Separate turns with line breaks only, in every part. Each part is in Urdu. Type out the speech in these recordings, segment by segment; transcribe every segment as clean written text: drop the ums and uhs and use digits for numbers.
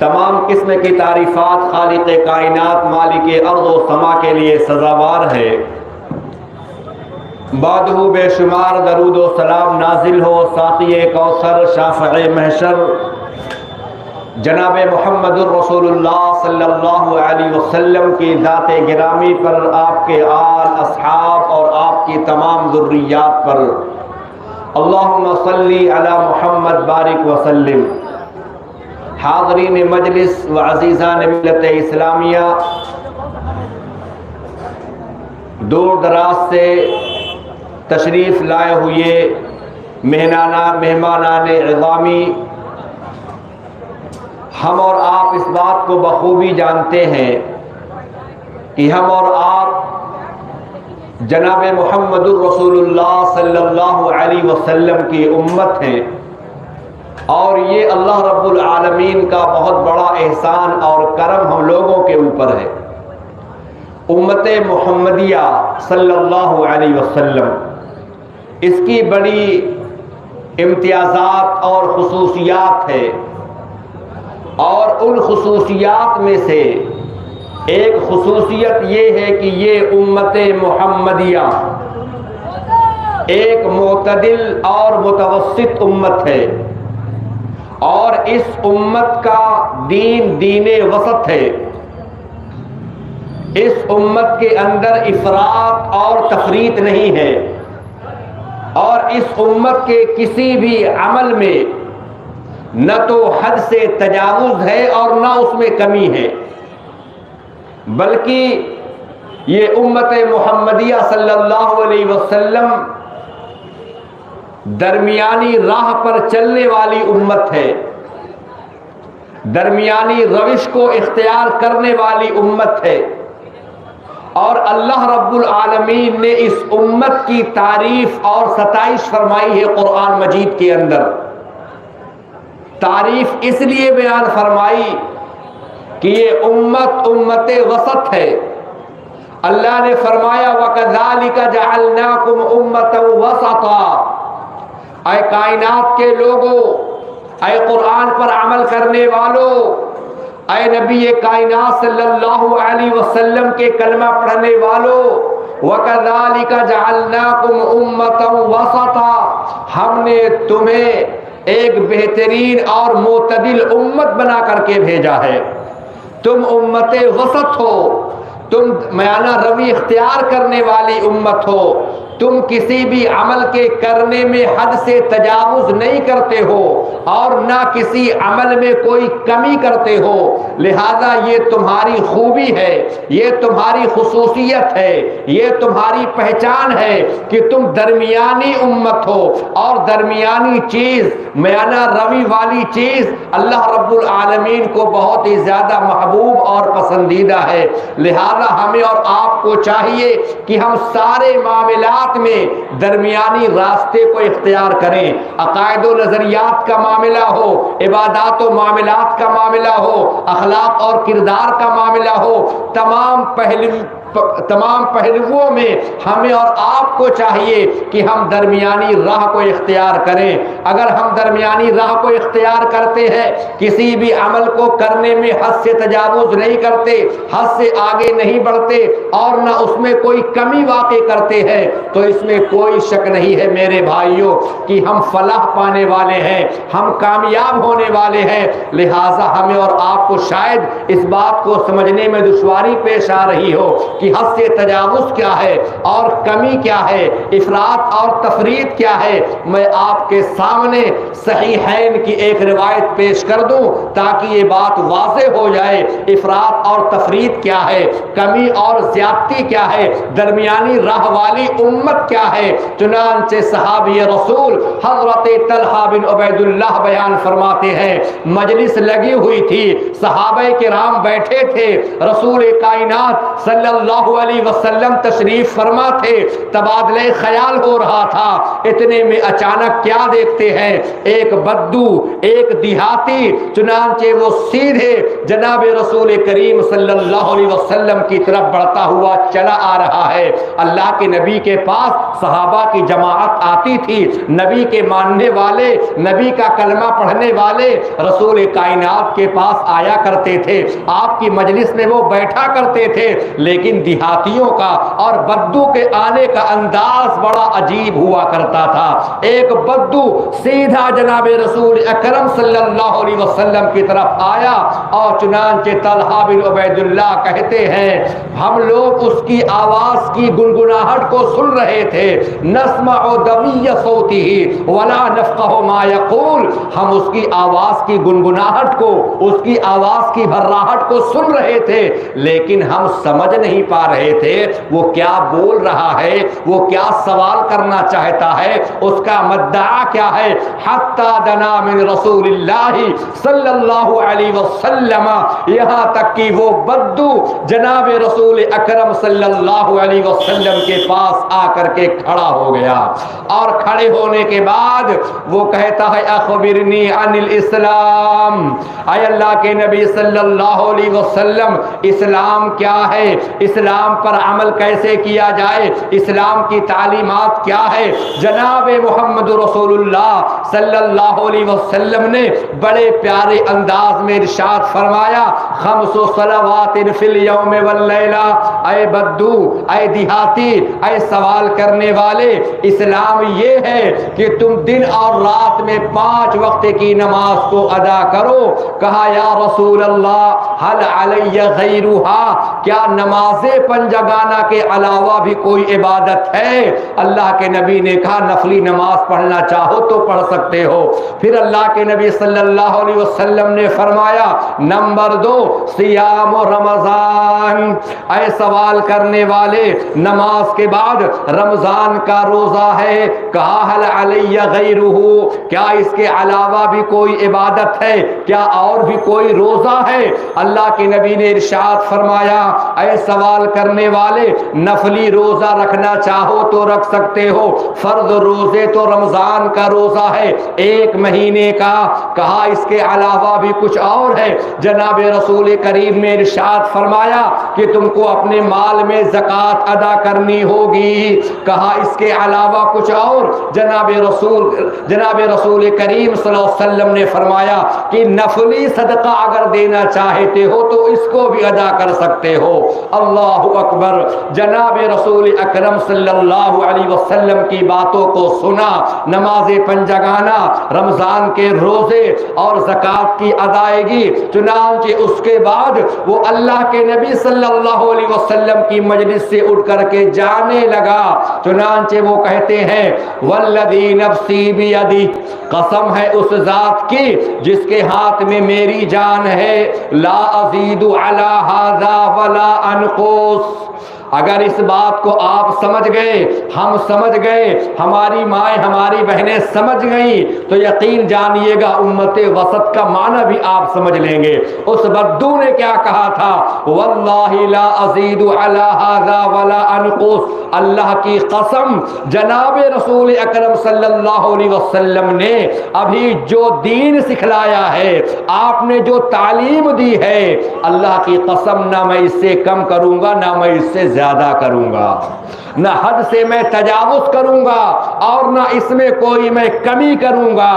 تمام قسم کی تعریفات خالق کائنات مالک ارض و سما کے لیے سزاوار ہے۔ بعدہ بے شمار درود و سلام نازل ہو ساقی کوثر شافع محشر جناب محمد الرسول اللہ صلی اللہ علیہ وسلم کی ذات گرامی پر، آپ کے آل اصحاب اور آپ کی تمام ذریات پر۔ اللہم صلی علی محمد بارک وسلم۔ حاضرین مجلس و عزیزان ملت اسلامیہ، دور دراز سے تشریف لائے ہوئے مہمانان عظامی، ہم اور آپ اس بات کو بخوبی جانتے ہیں کہ ہم اور آپ جناب محمد الرسول اللہ صلی اللہ علیہ وسلم کی امت ہیں، اور یہ اللہ رب العالمین کا بہت بڑا احسان اور کرم ہم لوگوں کے اوپر ہے۔ امت محمدیہ صلی اللہ علیہ وسلم، اس کی بڑی امتیازات اور خصوصیات ہے، اور ان خصوصیات میں سے ایک خصوصیت یہ ہے کہ یہ امت محمدیہ ایک معتدل اور متوسط امت ہے، اور اس امت کا دین دین وسط ہے۔ اس امت کے اندر افراط اور تفریط نہیں ہے، اور اس امت کے کسی بھی عمل میں نہ تو حد سے تجاوز ہے اور نہ اس میں کمی ہے، بلکہ یہ امت محمدیہ صلی اللہ علیہ وسلم درمیانی راہ پر چلنے والی امت ہے، درمیانی روش کو اختیار کرنے والی امت ہے، اور اللہ رب العالمین نے اس امت کی تعریف اور ستائش فرمائی ہے قرآن مجید کے اندر۔ تعریف اس لیے بیان فرمائی کہ یہ امت وسط ہے۔ اللہ نے فرمایا وَكَذَلِكَ جَعَلْنَاكُمْ أُمَّةً وَسَطًا، اے کائنات کے لوگوں، اے قرآن پر عمل کرنے والوں، اے نبی کائنات صلی اللہ علیہ وسلم کے کلمہ پڑھنے والوں، وَكَذَلِكَ جَعَلْنَاكُمْ أُمَّةً وَسَطًا، ہم نے تمہیں ایک بہترین اور معتدل امت بنا کر کے بھیجا ہے۔ تم امت وسط ہو، تم میانہ روی اختیار کرنے والی امت ہو، تم کسی بھی عمل کے کرنے میں حد سے تجاوز نہیں کرتے ہو اور نہ کسی عمل میں کوئی کمی کرتے ہو، لہذا یہ تمہاری خوبی ہے، یہ تمہاری خصوصیت ہے، یہ تمہاری پہچان ہے کہ تم درمیانی امت ہو، اور درمیانی چیز، میانہ روی والی چیز اللہ رب العالمین کو بہت ہی زیادہ محبوب اور پسندیدہ ہے۔ لہذا ہمیں اور آپ کو چاہیے کہ ہم سارے معاملات میں درمیانی راستے کو اختیار کریں۔ عقائد و نظریات کا معاملہ ہو، عبادات و معاملات کا معاملہ ہو، اخلاق اور کردار کا معاملہ ہو، تمام پہلوؤں میں ہمیں اور آپ کو چاہیے کہ ہم درمیانی راہ کو اختیار کریں۔ اگر ہم درمیانی راہ کو اختیار کرتے ہیں، کسی بھی عمل کو کرنے میں حد سے تجاوز نہیں کرتے، حد سے آگے نہیں بڑھتے، اور نہ اس میں کوئی کمی واقع کرتے ہیں، تو اس میں کوئی شک نہیں ہے میرے بھائیوں کہ ہم فلاح پانے والے ہیں، ہم کامیاب ہونے والے ہیں۔ لہٰذا ہمیں اور آپ کو شاید اس بات کو سمجھنے میں دشواری پیش آ رہی ہو کہ حد سے تجاوز کیا ہے اور کمی کیا ہے، افراط اور تفریط کیا ہے۔ میں آپ کے سامنے صحیحین کی ایک روایت پیش کر دوں تاکہ یہ بات واضح ہو جائے، افراط اور تفریط کیا ہے، کمی اور زیادتی کیا ہے، درمیانی راہ والی امت کیا ہے۔ چنانچہ صحابی رسول حضرت طلحہ بن عبید اللہ بیان فرماتے ہیں، مجلس لگی ہوئی تھی، صحابہ کرام بیٹھے تھے، رسول کائنات صلی اللہ اللہ علیہ وسلم تشریف فرما تھے، تبادلہ خیال ہو رہا تھا، اتنے میں اچانک کیا دیکھتے ہیں، ایک بدو، ایک دیہاتی، چنانچہ وہ سیدھے جناب رسول کریم صلی اللہ علیہ وسلم کی طرف بڑھتا ہوا چلا آ رہا ہے۔ اللہ کے نبی کے پاس صحابہ کی جماعت آتی تھی، نبی کے ماننے والے، نبی کا کلمہ پڑھنے والے رسول کائنات کے پاس آیا کرتے تھے، آپ کی مجلس میں وہ بیٹھا کرتے تھے، لیکن دیہاتیوں کا اور بدو کے آنے کا انداز بڑا عجیب ہوا کرتا تھا۔ ایک بدو سیدھا جناب رسول اکرم صلی اللہ علیہ وسلم کی طرف آیا اور چنانچہ طلحہ بن عبید اللہ کہتے ہیں ہم لوگ اس کی آواز کی گنگناہٹ کو سن رہے تھے، نسمع دوی صوتہ ولا نفقہ ما یقول، ہم اس کی آواز کی گنگناہٹ کو، اس کی آواز کی بھراہٹ کو سن رہے تھے، لیکن ہم سمجھ نہیں پا رہے تھے وہ کیا بول رہا ہے، وہ کیا سوال کرنا چاہتا ہے، اس کا مدعا کیا ہے۔ حتی دنا من رسول اللہ صلی اللہ علیہ وسلم، یہاں تک کہ وہ بدو جناب رسول اکرم صلی اللہ علیہ وسلم کے پاس آ کر کے کھڑا ہو گیا، اور کھڑے ہونے کے بعد وہ کہتا ہے اخبرنی عن الاسلام، اے اللہ کے نبی صلی اللہ علیہ وسلم اسلام کیا ہے، اسلام پر عمل کیسے کیا جائے، اسلام کی تعلیمات کیا ہے۔ جناب محمد رسول اللہ صلی اللہ علیہ وسلم نے بڑے پیارے انداز میں ارشاد فرمایا خمس صلوات فی اليوم واللیلہ، اے بدو، اے دیہاتی، اے سوال کرنے والے، اسلام یہ ہے کہ تم دن اور رات میں 5 وقت کی نماز کو ادا کرو۔ کہا یا رسول اللہ حل علی غیرها، کیا نماز پنجگانہ کے علاوہ بھی کوئی عبادت ہے؟ اللہ کے نبی نے کہا نفلی نماز پڑھنا چاہو تو پڑھ سکتے ہو۔ پھر اللہ کے نبی صلی اللہ علیہ وسلم نے فرمایا نمبر 2 صیام رمضان، اے سوال کرنے والے نماز کے بعد رمضان کا روزہ ہے۔ کہا حل علی غیرہ، کیا اس کے علاوہ بھی کوئی عبادت ہے، کیا اور بھی کوئی روزہ ہے؟ اللہ کے نبی نے ارشاد فرمایا اے سوال کرنے والے نفلی روزہ رکھنا چاہو تو رکھ سکتے ہو، فرض روزے تو رمضان کا روزہ ہے 1 مہینے کا۔ کہا اس کے علاوہ بھی کچھ اور ہے؟ جناب رسول کریم نے ارشاد فرمایا کہ تم کو اپنے مال میں زکوٰۃ ادا کرنی ہوگی۔ کہا اس کے علاوہ کچھ اور؟ جناب رسول کریم صلی اللہ علیہ وسلم نے فرمایا کہ نفلی صدقہ اگر دینا چاہتے ہو تو اس کو بھی ادا کر سکتے ہو۔ اللہ اکبر، جناب رسول اکرم صلی اللہ علیہ وسلم کی باتوں کو سنا، نماز پنجگانہ، رمضان کے روزے اور زکوٰۃ کی ادائیگی، چنانچہ اس کے بعد وہ اللہ کے نبی صلی اللہ علیہ وسلم کی مجلس سے اٹھ کر کے جانے لگا۔ چنانچہ وہ کہتے ہیں والذی نفسی بیدی، قسم ہے اس ذات کی جس کے ہاتھ میں میری جان ہے، لا ازید علی ھذا ولا انقص، اگر اس بات کو آپ سمجھ گئے، ہم سمجھ گئے، ہماری مائیں ہماری بہنیں سمجھ گئیں، تو یقین جانیے گا امت وسط کا معنی بھی آپ سمجھ لیں گے۔ اس بدو نے کیا کہا تھا؟ واللہ لا ازید علی ھذا ولا انقص، اللہ کی قسم جناب رسول اکرم صلی اللہ علیہ وسلم نے ابھی جو دین سکھلایا ہے، آپ نے جو تعلیم دی ہے، اللہ کی قسم نہ میں اس سے کم کروں گا نہ میں اس سے زیادہ کروں گا، نہ حد سے میں تجاوز کروں گا اور نہ اس میں کوئی میں کمی کروں گا۔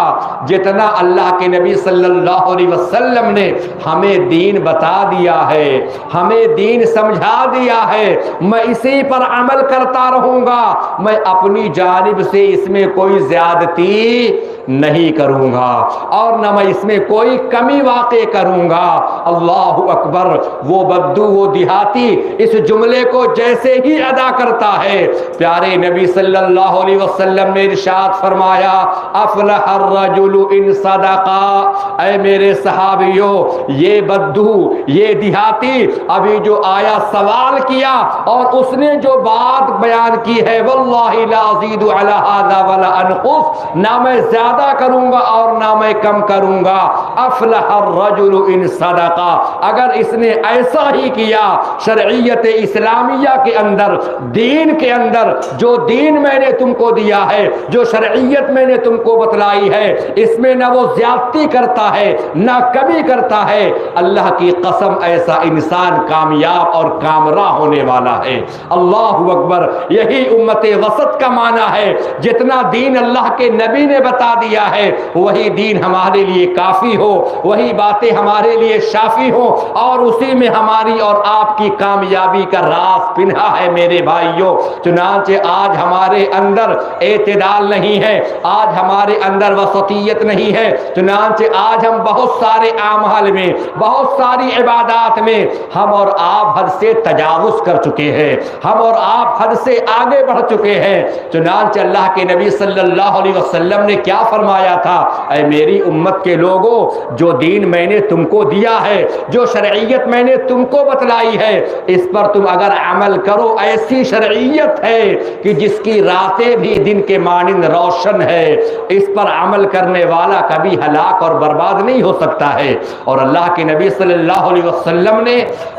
جتنا اللہ کے نبی صلی اللہ علیہ وسلم نے ہمیں دین بتا دیا ہے، ہمیں دین سمجھا دیا ہے، میں اسی پر عمل کرتا رہوں گا، میں اپنی جانب سے اس میں کوئی زیادتی نہیں کروں گا اور نہ میں اس میں کوئی کمی واقع کروں گا۔ اللہ اکبر، وہ بدو، وہ دیہاتی اس جملے کو جیسے ہی ادا کرتا ہے، پیارے نبی صلی اللہ علیہ وسلم نے ارشاد فرمایا افلح الرجل ان صدقا، اے میرے صحابیوں، یہ بدو، یہ دیہاتی ابھی جو آیا سوال کیا اور اس نے جو بات بیان کی ہے واللہ لا ازید علی ھذا ولا انقص، نہ میں زیادہ کروں گا اور نہ میں کم کروں گا، افلح الرجل ان صدقہ، اگر اس نے ایسا ہی کیا شرعیت اسلامیہ کے اندر، دین کے اندر، جو دین میں نے تم کو دیا ہے، جو شرعیت میں نے تم کو بتلائی ہے، اس میں نہ وہ زیادتی کرتا ہے نہ کمی کرتا ہے، اللہ کی قسم ایسا انسان کامیاب اور کامراں ہونے والا ہے۔ اللہ اکبر، یہی امت وسط کا معنی ہے۔ جتنا دین اللہ کے نبی نے بتا دیا ہے وہی دین ہمارے لیے کافی ہو، وہی باتیں ہمارے لیے شافی ہو، اور اسی میں ہماری اور آپ کی کامیابی کا راز پنہا ہے میرے بھائیوں۔ چنانچہ آج ہمارے اندر اعتدال نہیں ہے، آج ہمارے اندر وسطیت نہیں ہے، چنانچہ آج ہم بہت سارے اعمال میں، بہت ساری عبادات میں ہم اور آپ حد سے تجاوز کر چکے ہیں، ہم اور آپ حد سے آگے بڑھ چکے ہیں۔ چنانچہ اللہ کے نبی صلی اللہ علیہ وسلم نے کیا فرمایا تھا؟ اے میری امت کے لوگوں، جو دین میں نے تم کو دیا ہے، جو شرعیت میں نے تم کو بتلائی ہے، اس پر تم اگر عمل کرو، ایسی شرعیت ہے کہ جس کی راتیں بھی دن کے مانند روشن ہے، اس پر عمل کرنے والا کبھی ہلاک اور برباد نہیں ہو سکتا ہے۔ اور اللہ کے نبی صلی اللہ علیہ وسلم نے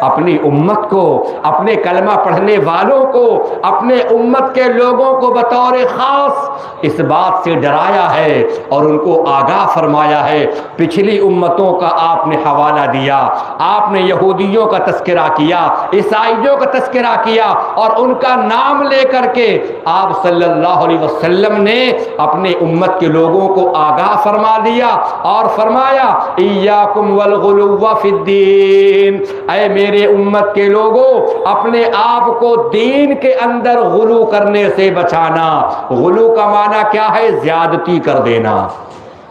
اپنی امت کو، اپنے کلمہ پڑھنے والوں کو، اپنے امت کے لوگوں کو بطور خاص اس بات سے ڈرایا ہے اور ان کو آگاہ فرمایا ہے۔ پچھلی امتوں کا آپ نے حوالہ دیا، آپ نے یہودیوں کا تذکرہ کیا، عیسائیوں کا تذکرہ کیا، اور ان کا نام لے کر کے آپ صلی اللہ علیہ وسلم نے اپنے امت کے لوگوں کو آگاہ فرما دیا اور فرمایا ایاکم والغلو فی الدین، اے میرے امت کے لوگوں، اپنے آپ کو دین کے اندر غلو کرنے سے بچانا۔ غلو کا معنی کیا ہے؟ زیادتی کر دینا،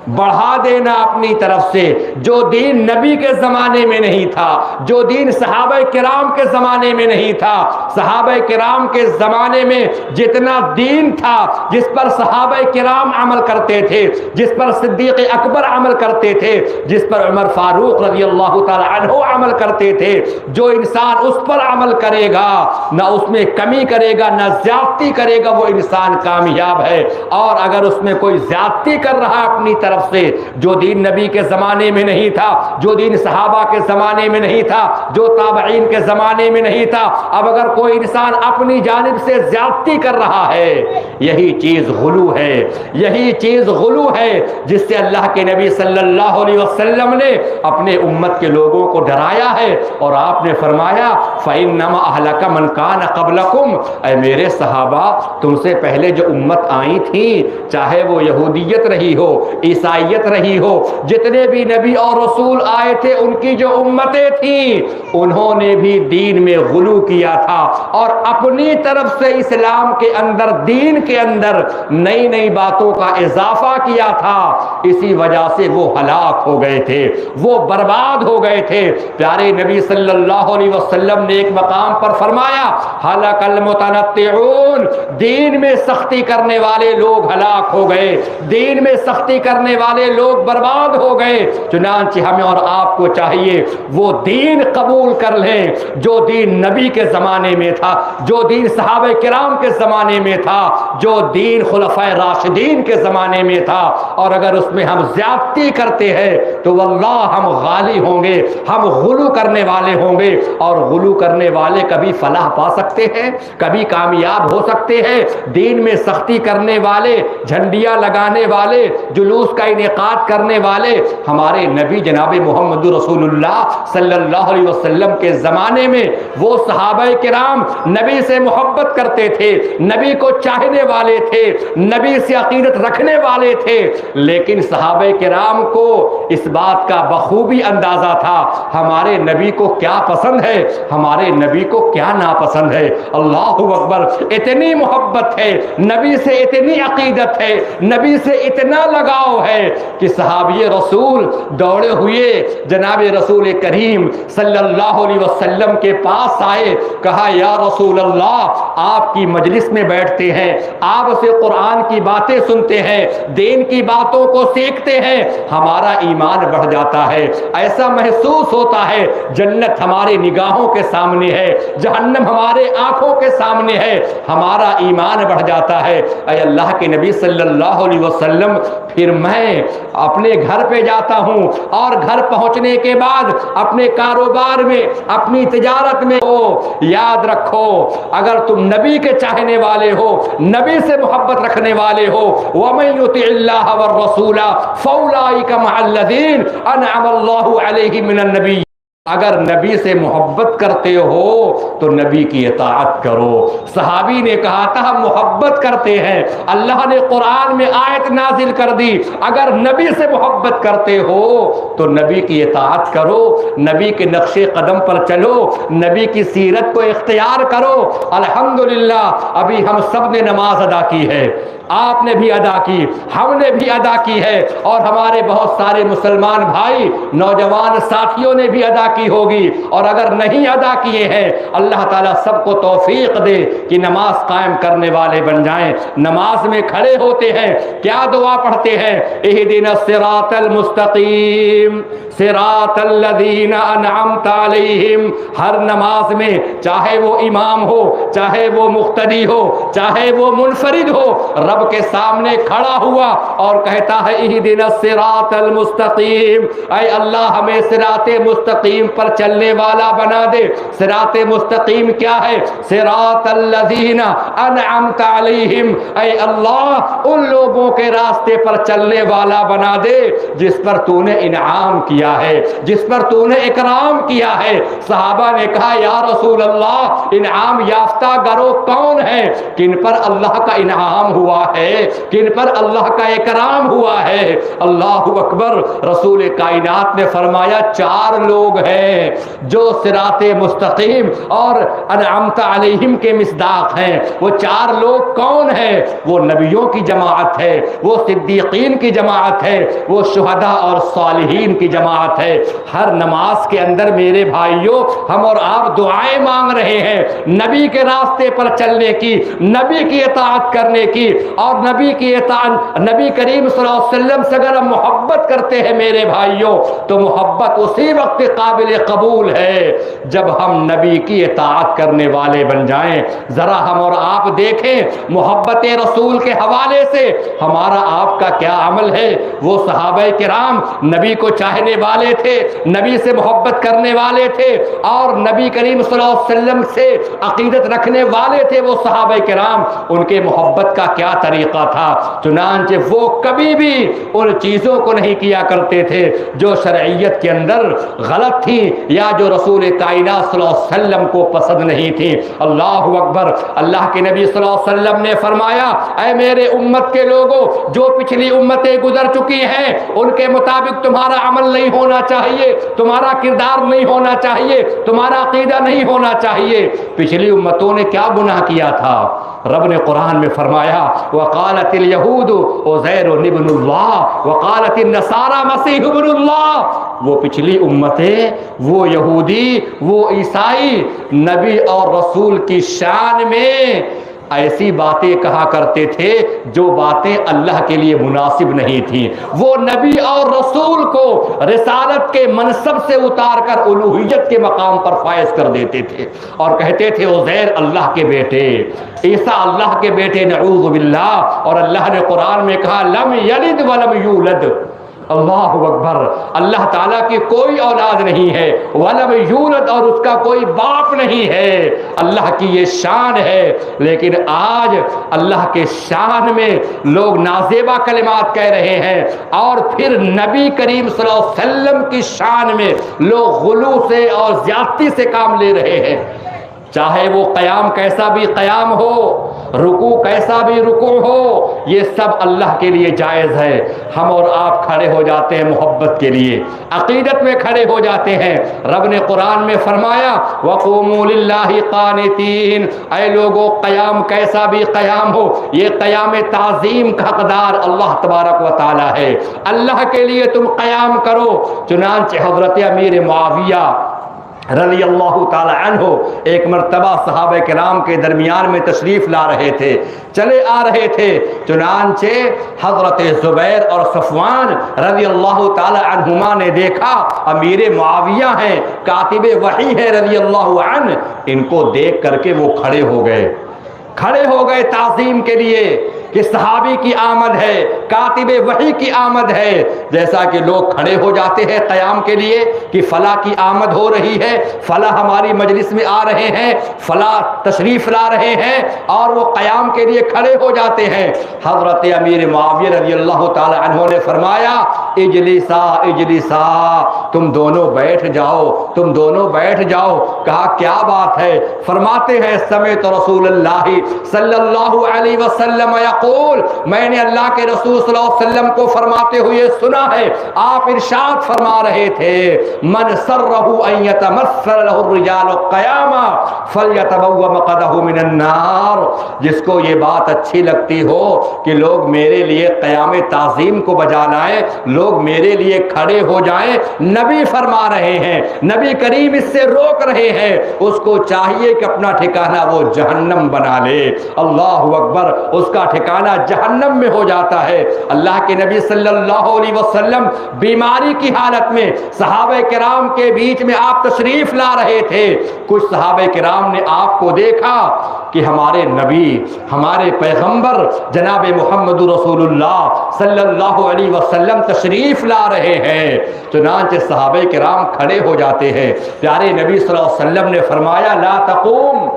بڑھا دینا اپنی طرف سے۔ جو دین نبی کے زمانے میں نہیں تھا، جو دین صحابہ کرام کے زمانے میں نہیں تھا، صحابہ کرام کے زمانے میں جتنا دین تھا، جس پر صحابہ کرام عمل کرتے تھے، جس پر صدیق اکبر عمل کرتے تھے، جس پر عمر فاروق رضی اللہ تعالی عنہ عمل کرتے تھے، جو انسان اس پر عمل کرے گا، نہ اس میں کمی کرے گا نہ زیادتی کرے گا، وہ انسان کامیاب ہے۔ اور اگر اس میں کوئی زیادتی کر رہا ہے اپنی طرف سے، جو دین نبی کے زمانے میں نہیں تھا، جو دین صحابہ کے زمانے میں نہیں تھا، جو تابعین کے زمانے میں نہیں تھا، اب اگر کوئی انسان اپنی جانب سے زیادتی کر رہا ہے، یہی چیز غلو ہے، یہی چیز غلو ہے جس سے اللہ کے نبی صلی اللہ علیہ وسلم نے اپنے امت کے لوگوں کو ڈرایا ہے۔ اور آپ نے فرمایا فَإِنَّمَا أَهْلَكَ مَنْ كَانَ قَبْلَكُمْ، اے میرے صحابہ، تم سے پہلے جو امت آئی تھی، چاہے وہ یہودیت رہی ہو، عیسائیت رہی ہو، جتنے بھی نبی اور رسول آئے تھے ان کی جو امتیں تھیں، انہوں نے بھی دین میں غلو کیا تھا اور اپنی طرف سے اسلام کے اندر، دین کے اندر نئی نئی باتوں کا اضافہ کیا تھا۔ اسی وجہ سے وہ ہلاک ہو گئے تھے، وہ برباد ہو گئے تھے۔ پیارے نبی صلی اللہ علیہ وسلم نے ایک مقام پر فرمایا ہلاک المتنطعون، دین میں سختی کرنے والے لوگ ہلاک ہو گئے، دین میں سختی کرنے والے لوگ برباد ہو گئے۔ چنانچہ ہمیں اور آپ کو چاہیے وہ دین قبول کر لیں جو دین نبی کے زمانے میں تھا، جو دین صحابہ کرام کے زمانے میں تھا، جو دین خلفائے راشدین کے زمانے میں تھا۔ اور اگر اس میں ہم زیادتی کرتے ہیں تو واللہ ہم غالی ہوں گے، ہم غلو کرنے والے ہوں گے، اور غلو کرنے والے کبھی فلاح پا سکتے ہیں، کبھی کامیاب ہو سکتے ہیں۔ دین میں سختی کرنے والے، جھنڈیاں لگانے والے، جلوس کا انعقاد کرنے والے ہمارے نبی جناب محمد رسول اللہ صلی اللہ علیہ وسلم کے زمانے میں وہ صحابہ کرام نبی سے محبت کرتے تھے، نبی کو چاہنے والے تھے، نبی سے عقیدت رکھنے والے تھے، لیکن صحابہ کرام کو اس بات کا بخوبی اندازہ تھا ہمارے نبی کو کیا پسند ہے، ہمارے نبی کو کیا ناپسند ہے۔ اللہ اکبر، اتنی محبت ہے نبی سے، اتنی عقیدت ہے نبی سے، اتنا لگاؤ ہے کہ صحابی رسول دوڑے ہوئے جناب رسول کریم صلی اللہ علیہ وسلم کے پاس آئے، کہا یا رسول اللہ، آپ کی مجلس میں بیٹھتے ہیں، آپ سے قرآن کی باتیں سنتے ہیں، دین کی باتوں کو سیکھتے ہیں، ہمارا ایمان بڑھ جاتا ہے، ایسا محسوس ہوتا ہے جنت ہماری نگاہوں کے سامنے ہے، جہنم ہمارے آنکھوں کے سامنے ہے، ہمارا ایمان بڑھ جاتا ہے۔ اے اللہ کے نبی صلی اللہ علیہ وسلم، پھر میں اپنے گھر پہ جاتا ہوں اور گھر پہنچنے کے بعد اپنے کاروبار میں، اپنی تجارت میں یاد رکھو، اگر تم نبی کے چاہنے والے ہو، نبی سے محبت رکھنے والے ہو، وَمَن يُطِعِ اللَّهَ وَالرَّسُولَ فَأُولَٰئِكَ مَعَ الَّذِينَ أَنْعَمَ اللَّهُ عَلَيْهِم مِّنَ النَّبِيِّينَ۔ اگر نبی سے محبت کرتے ہو تو نبی کی اطاعت کرو۔ صحابی نے کہا تھا ہم محبت کرتے ہیں، اللہ نے قرآن میں آیت نازل کر دی، اگر نبی سے محبت کرتے ہو تو نبی کی اطاعت کرو، نبی کے نقش قدم پر چلو، نبی کی سیرت کو اختیار کرو۔ الحمدللہ ابھی ہم سب نے نماز ادا کی ہے، آپ نے بھی ادا کی، ہم نے بھی ادا کی ہے، اور ہمارے بہت سارے مسلمان بھائی نوجوان ساتھیوں نے بھی ادا کی ہوگی، اور اگر نہیں ادا کیے ہیں اللہ تعالیٰ سب کو توفیق دے کہ نماز قائم کرنے والے بن جائیں۔ نماز میں کھڑے ہوتے ہیں کیا دعا پڑھتے ہیں؟ اہدنا الصراط المستقیم صراط الذین انعمت علیہم۔ ہر نماز میں چاہے وہ امام ہو، چاہے وہ مقتدی ہو، چاہے وہ منفرد ہو، رب کے سامنے کھڑا ہوا اور کہتا ہے اہدنا الصراط المستقیم، اے اللہ ہمیں صراط مستقیم پر چلنے والا بنا دے۔ صراط مستقیم کیا ہے؟ صراط الذین انعمت علیہم، اے اللہ ان لوگوں کے راستے پر چلنے والا بنا دے جس پر تو نے انعام کیا ہے، جس پر تو نے اکرام کیا ہے۔ صحابہ نے کہا یا رسول اللہ انعام یافتہ گروہ کون ہے؟ کن پر اللہ کا انعام ہوا ہے، کن پر اللہ کا اکرام ہوا ہے؟ اللہ اکبر۔ رسول کائنات نے فرمایا چار لوگ ہیں جو صراط مستقیم اور انعمت علیہم کے مصداق ہیں۔ وہ چار لوگ کون ہیں؟ وہ نبیوں کی جماعت ہے، وہ صدیقین کی جماعت ہے، وہ شہداء اور صالحین کی جماعت ہے۔ ہر نماز کے اندر میرے بھائیوں ہم اور آپ دعائیں مانگ رہے ہیں نبی کے راستے پر چلنے کی، نبی کی اطاعت کرنے کی، اور نبی کی اطاعت، نبی کریم صلی اللہ علیہ وسلم سے اگر ہم محبت کرتے ہیں میرے بھائیوں تو محبت اسی وقت قابل قبول ہے جب ہم نبی کی اطاعت کرنے والے بن جائیں۔ ذرا ہم اور آپ دیکھیں محبت رسول کے حوالے سے ہمارا آپ کا کیا عمل ہے۔ وہ صحابہ کرام نبی کو چاہنے والے تھے، نبی سے محبت کرنے والے تھے، اور نبی کریم صلی اللہ علیہ وسلم سے عقیدت رکھنے والے تھے وہ صحابہ کرام۔ ان کے محبت کا کیا طریقہ تھا؟ چنانچہ وہ کبھی بھی ان چیزوں کو نہیں کیا کرتے تھے جو شرعیت کے اندر غلط تھی یا جو رسول کائنات صلی اللہ علیہ وسلم کو پسند نہیں تھی۔ اللہ اکبر۔ اللہ کے نبی صلی اللہ علیہ وسلم نے فرمایا اے میرے امت کے لوگوں، جو پچھلی امتیں گزر چکی ہیں ان کے مطابق تمہارا عمل نہیں ہونا چاہیے، تمہارا کردار نہیں ہونا چاہیے، تمہارا عقیدہ نہیں ہونا چاہیے۔ پچھلی امتوں نے کیا گناہ کیا تھا؟ رب نے قرآن میں فرمایا وقالت الیہود عزیر ابن اللہ وقالت النصارى مسیح ابن اللہ۔ وہ پچھلی امتیں، وہ یہودی، وہ عیسائی نبی اور رسول کی شان میں ایسی باتیں کہا کرتے تھے جو باتیں اللہ کے لیے مناسب نہیں تھیں۔ وہ نبی اور رسول کو رسالت کے منصب سے اتار کر الوہیت کے مقام پر فائز کر دیتے تھے اور کہتے تھے عزیر اللہ کے بیٹے، عیسیٰ اللہ کے بیٹے، نعوذ باللہ۔ اور اللہ نے قرآن میں کہا لم یلد ولم یولد۔ اللہ اکبر۔ اللہ تعالیٰ کی کوئی اولاد نہیں ہے، ولم یولد، اور اس کا کوئی باپ نہیں ہے۔ اللہ کی یہ شان ہے، لیکن آج اللہ کے شان میں لوگ نازیبا کلمات کہہ رہے ہیں، اور پھر نبی کریم صلی اللہ علیہ وسلم کی شان میں لوگ غلو سے اور زیادتی سے کام لے رہے ہیں۔ چاہے وہ قیام کیسا بھی قیام ہو، رکوع کیسا بھی رکوع ہو، یہ سب اللہ کے لیے جائز ہے۔ ہم اور آپ کھڑے ہو جاتے ہیں محبت کے لیے، عقیدت میں کھڑے ہو جاتے ہیں۔ رب نے قرآن میں فرمایا وَقُومُوا لِلَّهِ قَانِتِينَ، اے لوگوں قیام کیسا بھی قیام ہو، یہ قیام تعظیم کا حقدار اللہ تبارک و تعالی ہے۔ اللہ کے لیے تم قیام کرو۔ چنانچہ حضرت امیر معاویہ رضی اللہ تعالی عنہ ایک مرتبہ صحابہ کرام کے درمیان میں تشریف لا رہے تھے، چلے آ رہے تھے، چنانچہ حضرت زبیر اور صفوان رضی اللہ تعالی عنہما نے دیکھا امیر معاویہ ہیں، کاتب وحی ہے رضی اللہ عنہ، ان کو دیکھ کر کے وہ کھڑے ہو گئے تعظیم کے لیے کہ صحابی کی آمد ہے، کاتب وحی کی آمد ہے۔ جیسا کہ لوگ کھڑے ہو جاتے ہیں قیام کے لیے کہ فلاں کی آمد ہو رہی ہے، فلاں ہماری مجلس میں آ رہے ہیں، فلاں تشریف لا رہے ہیں، اور وہ قیام کے لیے کھڑے ہو جاتے ہیں۔ حضرت امیر معاویہ رضی اللہ تعالی عنہ نے فرمایا اجلسا اجلسا، تم دونوں بیٹھ جاؤ۔ کہا کیا بات ہے؟ فرماتے ہیں سمعت رسول اللہ صلی اللہ علیہ وسلم یقول، میں نے اللہ کے رسول صلی اللہ علیہ وسلم کو فرماتے ہوئے سنا ہے، آپ ارشاد فرما رہے تھے من سرہ ان یتمثل له الرجال قیاما فلیتبوأ مقعدہ من النار، جس کو یہ بات اچھی لگتی ہو کہ لوگ میرے لیے قیام تعظیم کو بجا لائیں، لوگ میرے لیے کھڑے ہو جائیں، نبی فرما رہے ہیں، نبی کریم اس سے روک رہے ہیں، اس کو چاہیے کہ اپنا ٹھکانہ وہ جہنم بنا لے۔ اللہ اکبر، اس کا ٹھکانہ جہنم میں ہو جاتا ہے۔ اللہ کے نبی صلی اللہ علیہ وسلم بیماری کی حالت میں صحابہ کرام کے بیچ میں آپ تشریف لا رہے تھے، کچھ صحابہ کرام نے آپ کو دیکھا کہ ہمارے نبی، ہمارے پیغمبر جناب محمد رسول اللہ صلی اللہ علیہ وسلم تشریف لا رہے ہیں، چنانچہ صحابہ کرام کھڑے ہو جاتے ہیں۔ پیارے نبی صلی اللہ علیہ وسلم نے فرمایا لا تقوم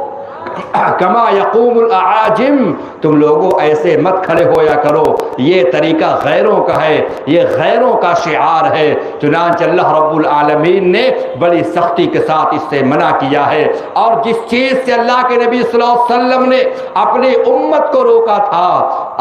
کما یقوم الاعاجم، تم لوگوں ایسے مت کھڑے ہویا کرو، یہ طریقہ غیروں کا ہے، یہ غیروں کا شعار ہے۔ چنانچہ اللہ رب العالمین نے بڑی سختی کے ساتھ اس سے منع کیا ہے، اور جس چیز سے اللہ کے نبی صلی اللہ علیہ وسلم نے اپنی امت کو روکا تھا،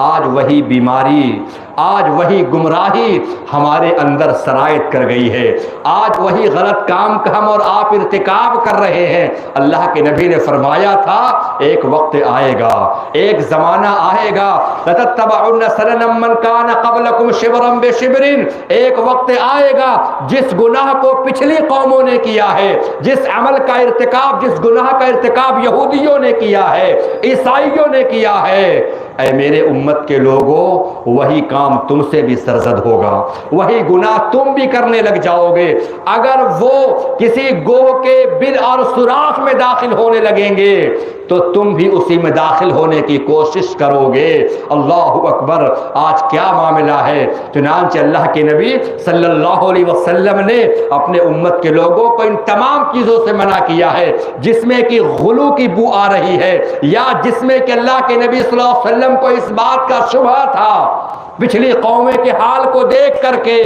آج وہی بیماری، آج وہی گمراہی ہمارے اندر سرایت کر گئی ہے، آج وہی غلط کام کا ہم اور آپ ارتکاب کر رہے ہیں۔ اللہ کے نبی نے فرمایا تھا ایک وقت آئے گا، ایک زمانہ آئے گا، لَتَتَّبَعُنَّ سَنَنَ مَنْ كَانَ قَبْلَكُمْ شِبْرًا بِشِبْرٍ، ایک وقت آئے گا جس گناہ کو پچھلی قوموں نے کیا ہے، جس عمل کا ارتکاب، جس گناہ کا ارتکاب یہودیوں نے کیا ہے، عیسائیوں نے کیا ہے، اے میرے امت کے لوگوں وہی کام تم سے بھی سرزد ہوگا، وہی گناہ تم بھی کرنے لگ جاؤ گے۔ اگر وہ کسی گوہ کے بل اور سوراخ میں داخل ہونے لگیں گے تو تم بھی اسی میں داخل ہونے کی کوشش کرو گے۔ اللہ اکبر، آج کیا معاملہ ہے۔ چنانچہ اللہ کے نبی صلی اللہ علیہ وسلم نے اپنے امت کے لوگوں کو ان تمام چیزوں سے منع کیا ہے جس میں کہ غلو کی بو آ رہی ہے، یا جس میں کہ اللہ کے نبی صلی اللہ علیہ وسلم کو اس بات کا شبہ تھا، پچھلی قومیں کے حال کو دیکھ کر کے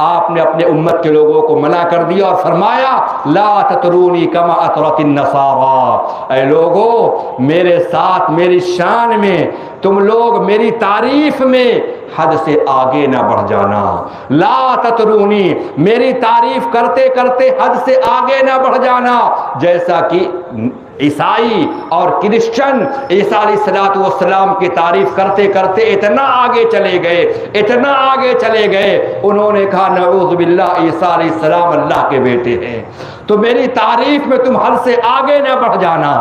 آپ نے اپنے امت کے لوگوں کو منع کر دیا اور فرمایا لا تطرونی کما اطرت النصارى، اے لوگو میرے ساتھ میری شان میں تم لوگ میری تعریف میں حد سے آگے نہ بڑھ جانا۔ لا تطرونی، میری تعریف کرتے کرتے حد سے آگے نہ بڑھ جانا، جیسا کہ عیسائی اور کرسچن عیسیٰ علیہ السلام کی تعریف کرتے کرتے اتنا آگے چلے گئے انہوں نے کہا نعوذ باللہ عیسیٰ علیہ السلام اللہ کے بیٹے ہیں، تو میری تعریف میں تم حد سے آگے نہ بڑھ جانا۔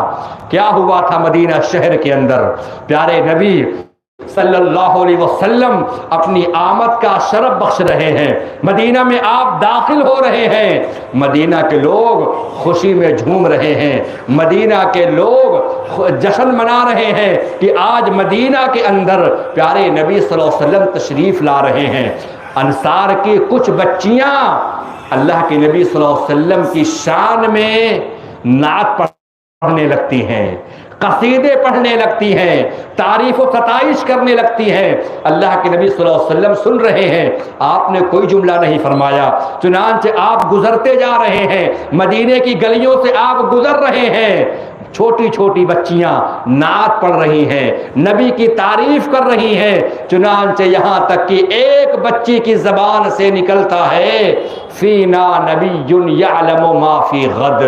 کیا ہوا تھا مدینہ شہر کے اندر؟ پیارے نبی صلی اللہ علیہ وسلم اپنی آمد کا شرف بخش رہے ہیں، مدینہ میں آپ داخل ہو رہے ہیں، مدینہ کے لوگ خوشی میں جھوم رہے ہیں، مدینہ کے لوگ جشن منا رہے ہیں کہ آج مدینہ کے اندر پیارے نبی صلی اللہ علیہ وسلم تشریف لا رہے ہیں۔ انصار کی کچھ بچیاں اللہ کے نبی صلی اللہ علیہ وسلم کی شان میں نعت پڑھنے لگتی ہیں، قصیدے پڑھنے لگتی ہیں، تعریف و ستائش کرنے لگتی ہیں۔ اللہ کے نبی صلی اللہ علیہ وسلم سن رہے ہیں، آپ نے کوئی جملہ نہیں فرمایا، چنانچہ آپ گزرتے جا رہے ہیں، مدینے کی گلیوں سے آپ گزر رہے ہیں، چھوٹی چھوٹی بچیاں نعت پڑھ رہی ہیں، نبی کی تعریف کر رہی ہیں، چنانچہ یہاں تک کہ ایک بچی کی زبان سے نکلتا ہے فینا نبی یعلم ما فی غد،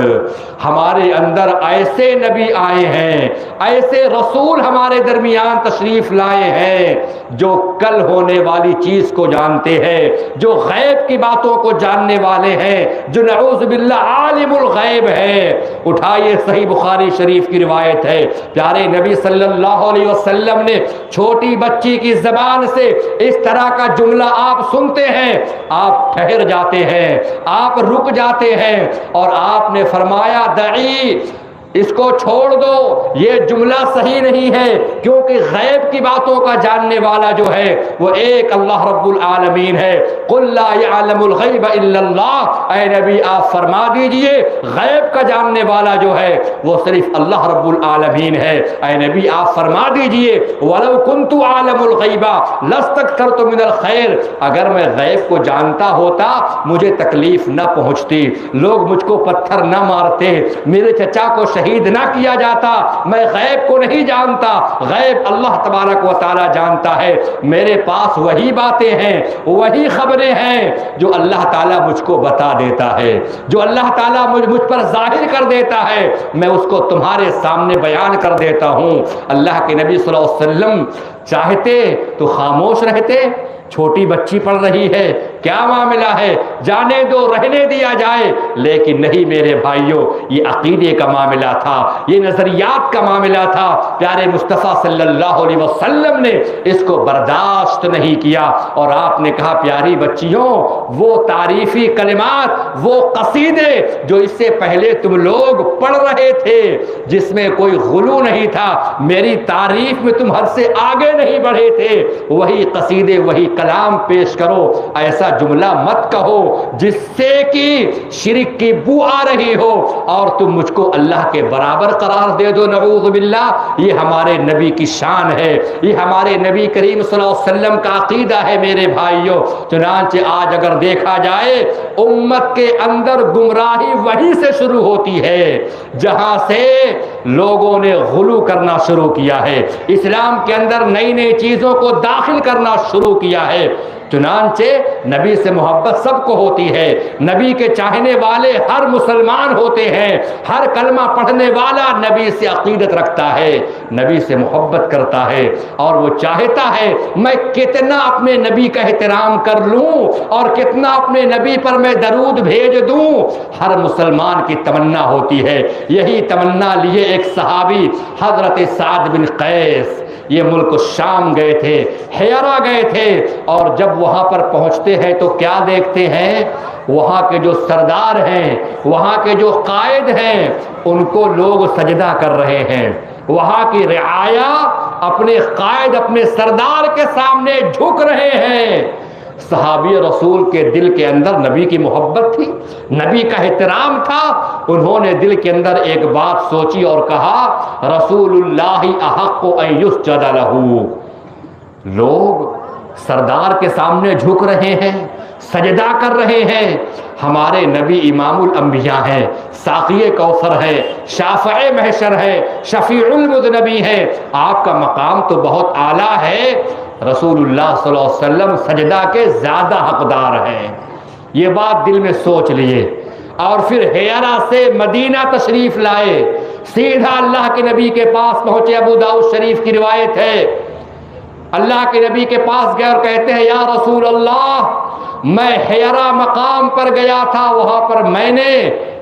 ہمارے اندر ایسے نبی آئے ہیں ہیں، ایسے رسول ہمارے درمیان تشریف لائے ہیں جو کل ہونے والی چیز کو جانتے ہیں، جو غیب کی باتوں کو جاننے والے ہیں، جو نعوذ باللہ عالم الغیب ہے۔ اٹھائیے صحیح بخاری شریف کی روایت ہے، پیارے نبی صلی اللہ علیہ وسلم نے چھوٹی بچی کی زبان سے اس طرح کا جملہ آپ سنتے ہیں، آپ ٹھہر جاتے ہیں، آپ رک جاتے ہیں، اور آپ نے فرمایا دعی، اس کو چھوڑ دو، یہ جملہ صحیح نہیں ہے، کیونکہ غیب کی باتوں کا جاننے والا جو ہے وہ ایک اللہ رب العالمین ہے۔ قل لا يعلم الغیب الا اللہ، اے نبی آپ فرما دیجئے غیب کا جاننے والا جو ہے وہ صرف اللہ رب العالمین ہے۔ اے نبی آپ فرما دیجئے ولو كنت اعلم الغیب لاستكثرت من الخیر، اگر میں غیب کو جانتا ہوتا مجھے تکلیف نہ پہنچتی، لوگ مجھ کو پتھر نہ مارتے، میرے چچا کو شہید نہ کیا جاتا، میں غیب کو نہیں جانتا، غیب اللہ تبارک و تعالی جانتا ہے، میرے پاس وہی باتیں ہیں، وہی خبریں ہیں جو اللہ تعالیٰ مجھ کو بتا دیتا ہے، جو اللہ تعالیٰ مجھ پر ظاہر کر دیتا ہے، میں اس کو تمہارے سامنے بیان کر دیتا ہوں۔ اللہ کے نبی صلی اللہ علیہ وسلم چاہتے تو خاموش رہتے، چھوٹی بچی پڑھ رہی ہے، کیا معاملہ ہے، جانے دو، رہنے دیا جائے، لیکن نہیں میرے بھائیوں، یہ عقیدے کا معاملہ تھا، یہ نظریات کا معاملہ تھا۔ پیارے مصطفیٰ صلی اللہ علیہ وسلم نے اس کو برداشت نہیں کیا، اور آپ نے کہا پیاری بچیوں، وہ تعریفی کلمات، وہ قصیدے جو اس سے پہلے تم لوگ پڑھ رہے تھے، جس میں کوئی غلو نہیں تھا، میری تعریف میں تم حد سے آگے نہیں بڑھے تھے، وہی قصیدے، وہی کلام پیش کرو۔ ایسا جملہ مت کہو جس سے کہ شرک کی بو آ رہی ہو اور تم مجھ کو اللہ کے برابر قرار دے دو، نعوذ باللہ۔ یہ ہمارے نبی کی شان ہے، یہ ہمارے نبی کریم صلی اللہ علیہ وسلم کا عقیدہ ہے میرے بھائیوں۔ چنانچہ آج اگر دیکھا جائے امت کے اندر گمراہی وہیں سے شروع ہوتی ہے جہاں سے لوگوں نے غلو کرنا شروع کیا ہے، اسلام کے اندر نئی نئی چیزوں کو داخل کرنا شروع کیا ہے۔ چنانچہ نبی سے محبت سب کو ہوتی ہے، نبی کے چاہنے والے ہر مسلمان ہوتے ہیں، ہر کلمہ پڑھنے والا نبی سے عقیدت رکھتا ہے، نبی سے محبت کرتا ہے، اور وہ چاہتا ہے میں کتنا اپنے نبی کا احترام کر لوں اور کتنا اپنے نبی پر میں درود بھیج دوں، ہر مسلمان کی تمنا ہوتی ہے۔ یہی تمنا لیے ایک صحابی حضرت سعد بن قیس، یہ ملک شام گئے تھے، حیرہ گئے تھے، اور جب وہاں پر پہنچتے ہیں تو کیا دیکھتے ہیں، وہاں کے جو سردار ہیں، وہاں کے جو قائد ہیں، ان کو لوگ سجدہ کر رہے ہیں، وہاں کی رعایا اپنے قائد، اپنے سردار کے سامنے جھک رہے ہیں۔ صحابی رسول کے دل کے اندر نبی کی محبت تھی، نبی کا احترام تھا، انہوں نے دل کے اندر ایک بات سوچی اور کہا رسول اللہ احق ان یسجد لہ۔ لوگ سردار کے سامنے جھک رہے ہیں، سجدہ کر رہے ہیں، ہمارے نبی امام الانبیاء ہیں، ساقی کوثر ہے، شافع محشر ہے، شفیع المذنبین ہے، آپ کا مقام تو بہت اعلیٰ ہے، رسول اللہ صلی اللہ علیہ وسلم سجدہ کے زیادہ حقدار ہیں۔ یہ بات دل میں سوچ لیے، اور پھر حیرہ سے مدینہ تشریف لائے، سیدھا اللہ کے نبی کے پاس پہنچے، ابو داؤد شریف کی روایت ہے، اللہ کے نبی کے پاس گئے اور کہتے ہیں یا رسول اللہ، میں حیرہ مقام پر گیا تھا، وہاں پر میں نے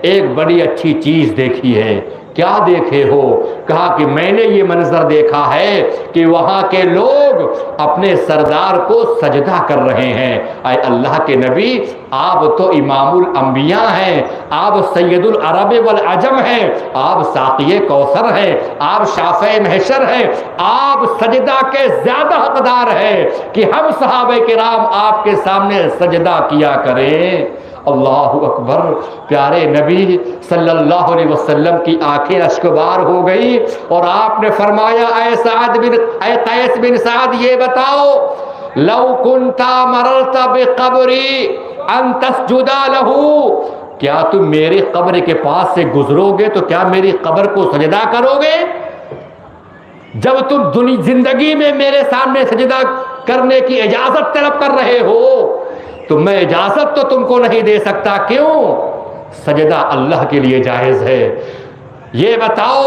ایک بڑی اچھی چیز دیکھی ہے۔ کیا دیکھے ہو؟ کہا کہ میں نے یہ منظر دیکھا ہے کہ وہاں کے لوگ اپنے سردار کو سجدہ کر رہے ہیں۔ اے اللہ کے نبی، آپ تو امام الانبیاء ہیں، آپ سید العرب والعجم ہیں، آپ ساقی کوثر ہیں، آپ شافع محشر ہیں، آپ سجدہ کے زیادہ حقدار ہیں کہ ہم صحابہ کرام آپ کے سامنے سجدہ کیا کریں۔ اللہ اکبر، پیارے نبی صلی اللہ علیہ وسلم کی آنکھیں اشکبار ہو گئی، اور آپ نے فرمایا اے قیس بن سعد، یہ بتاؤ لو کنت مررت بقبری ان تسجد لہ، کیا تم میری قبر کے پاس سے گزرو گے تو کیا میری قبر کو سجدہ کرو گے؟ جب تم زندگی میں میرے سامنے سجدہ کرنے کی اجازت طلب کر رہے ہو تو میں اجازت تو تم کو نہیں دے سکتا، کیوں؟ سجدہ اللہ کے لیے جائز ہے۔ یہ بتاؤ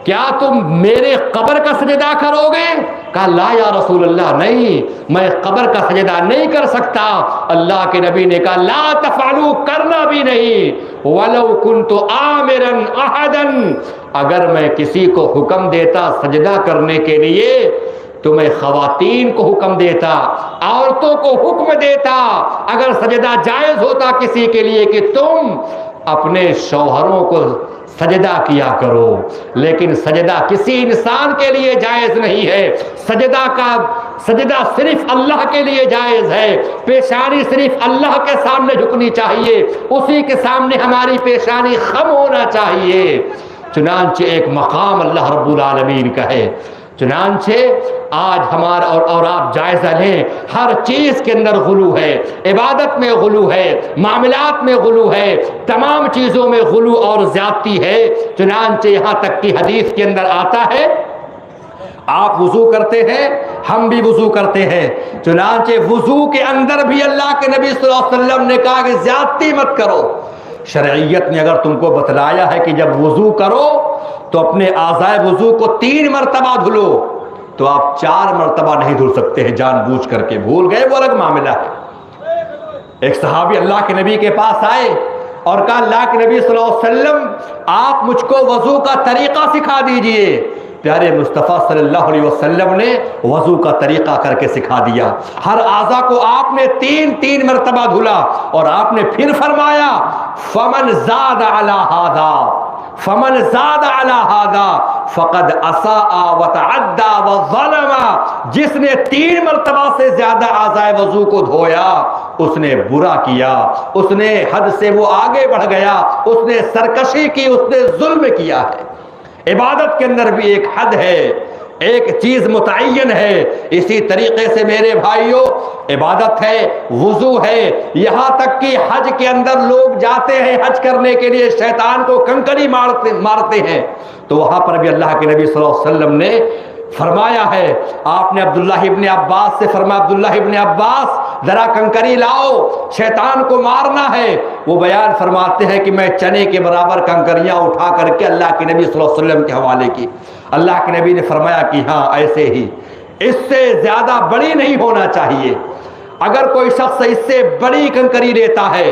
کیا تم میرے قبر کا سجدہ کرو گے؟ کہا لا یا رسول اللہ، نہیں، میں قبر کا سجدہ نہیں کر سکتا۔ اللہ کے نبی نے کہا لا تفعلوا، کرنا بھی نہیں، ولو کنت آمرا احدا، اگر میں کسی کو حکم دیتا سجدہ کرنے کے لیے تو میں خواتین کو حکم دیتا، عورتوں کو حکم دیتا، اگر سجدہ جائز ہوتا کسی کے لیے کہ تم اپنے شوہروں کو سجدہ کیا کرو، لیکن سجدہ کسی انسان کے لیے جائز نہیں ہے۔ سجدہ صرف اللہ کے لیے جائز ہے، پیشانی صرف اللہ کے سامنے جھکنی چاہیے، اسی کے سامنے ہماری پیشانی خم ہونا چاہیے۔ چنانچہ ایک مقام اللہ رب العالمین کا ہے۔ چنانچہ آج ہمارا اور آپ جائزہ لیں، ہر چیز کے اندر غلو ہے، عبادت میں غلو ہے، معاملات میں غلو ہے، تمام چیزوں میں غلو اور زیادتی ہے۔ چنانچہ یہاں تک کہ حدیث کے اندر آتا ہے، آپ وضو کرتے ہیں، ہم بھی وضو کرتے ہیں، چنانچہ وضو کے اندر بھی اللہ کے نبی صلی اللہ علیہ وسلم نے کہا کہ زیادتی مت کرو۔ شرعیت نے اگر تم کو بتلایا ہے کہ جب وضو کرو تو اپنے اعضائے وضو کو 3 مرتبہ دھلو، تو آپ 4 مرتبہ نہیں دھل سکتے ہیں، جان بوجھ کر کے بھول گئے وہ الگ معاملہ ہے۔ ایک صحابی اللہ کے نبی کے پاس آئے اور کہا اللہ کے نبی صلی اللہ علیہ وسلم آپ مجھ کو وضو کا طریقہ سکھا دیجئے۔ پیارے مصطفیٰ صلی اللہ علیہ وسلم نے وضو کا طریقہ کر کے سکھا دیا۔ ہر اعضا کو آپ نے 3 مرتبہ دھلا اور آپ نے پھر فرمایا فمن زاد علی ھذا فمن زاد علی ھذا فقد اساء وتعدى وظلم، جس نے 3 مرتبہ سے زیادہ اعضائے وضو کو دھویا اس نے برا کیا، اس نے حد سے وہ آگے بڑھ گیا، اس نے سرکشی کی، اس نے ظلم کیا ہے۔ عبادت کے اندر بھی ایک حد ہے، ایک چیز متعین ہے۔ اسی طریقے سے میرے بھائیوں عبادت ہے، وضو ہے، یہاں تک کہ حج کے اندر لوگ جاتے ہیں حج کرنے کے لیے، شیطان کو کنکری مارتے ہیں، تو وہاں پر بھی اللہ کے نبی صلی اللہ علیہ وسلم نے فرمایا ہے، آپ نے عبداللہ ابن عباس سے فرمایا عبداللہ ابن عباس ذرا کنکری لاؤ، شیطان کو مارنا ہے۔ وہ بیان فرماتے ہیں کہ میں چنے کے برابر کنکریاں اٹھا کر کے اللہ کے نبی صلی اللہ علیہ وسلم کے حوالے کی۔ اللہ کے نبی نے فرمایا کہ ہاں ایسے ہی، اس سے زیادہ بڑی نہیں ہونا چاہیے۔ اگر کوئی شخص اس سے بڑی کنکری لیتا ہے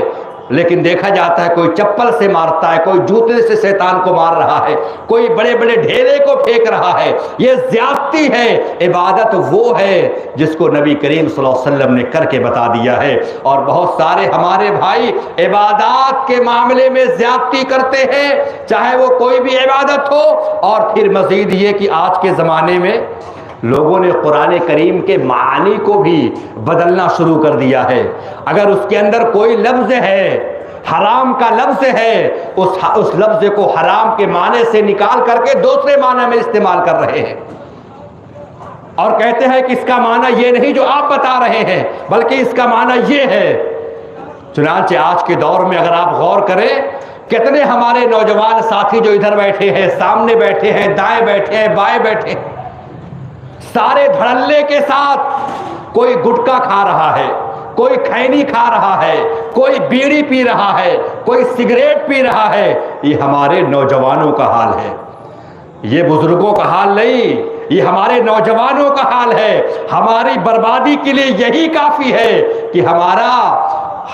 لیکن دیکھا جاتا ہے کوئی چپل سے مارتا ہے، کوئی جوتے سے شیطان کو مار رہا ہے، کوئی بڑے بڑے ڈھیرے کو پھینک رہا ہے، یہ زیادتی ہے۔ عبادت وہ ہے جس کو نبی کریم صلی اللہ علیہ وسلم نے کر کے بتا دیا ہے۔ اور بہت سارے ہمارے بھائی عبادات کے معاملے میں زیادتی کرتے ہیں، چاہے وہ کوئی بھی عبادت ہو۔ اور پھر مزید یہ کہ آج کے زمانے میں لوگوں نے قرآن کریم کے معانی کو بھی بدلنا شروع کر دیا ہے۔ اگر اس کے اندر کوئی لفظ ہے، حرام کا لفظ ہے، اس لفظ کو حرام کے معنی سے نکال کر کے دوسرے معنی میں استعمال کر رہے ہیں، اور کہتے ہیں کہ اس کا معنی یہ نہیں جو آپ بتا رہے ہیں، بلکہ اس کا معنی یہ ہے۔ چنانچہ آج کے دور میں اگر آپ غور کریں، کتنے ہمارے نوجوان ساتھی جو ادھر بیٹھے ہیں، سامنے بیٹھے ہیں، دائیں بیٹھے ہیں، بائیں بیٹھے ہیں، سارے دھڑلے کے ساتھ کوئی گٹکا کھا رہا ہے، کوئی کھینی کھا رہا ہے، کوئی بیڑی پی رہا ہے، کوئی سگریٹ پی رہا ہے۔ یہ ہمارے نوجوانوں کا حال ہے، یہ بزرگوں کا حال نہیں، یہ ہمارے نوجوانوں کا حال ہے۔ ہماری بربادی کے لیے یہی کافی ہے کہ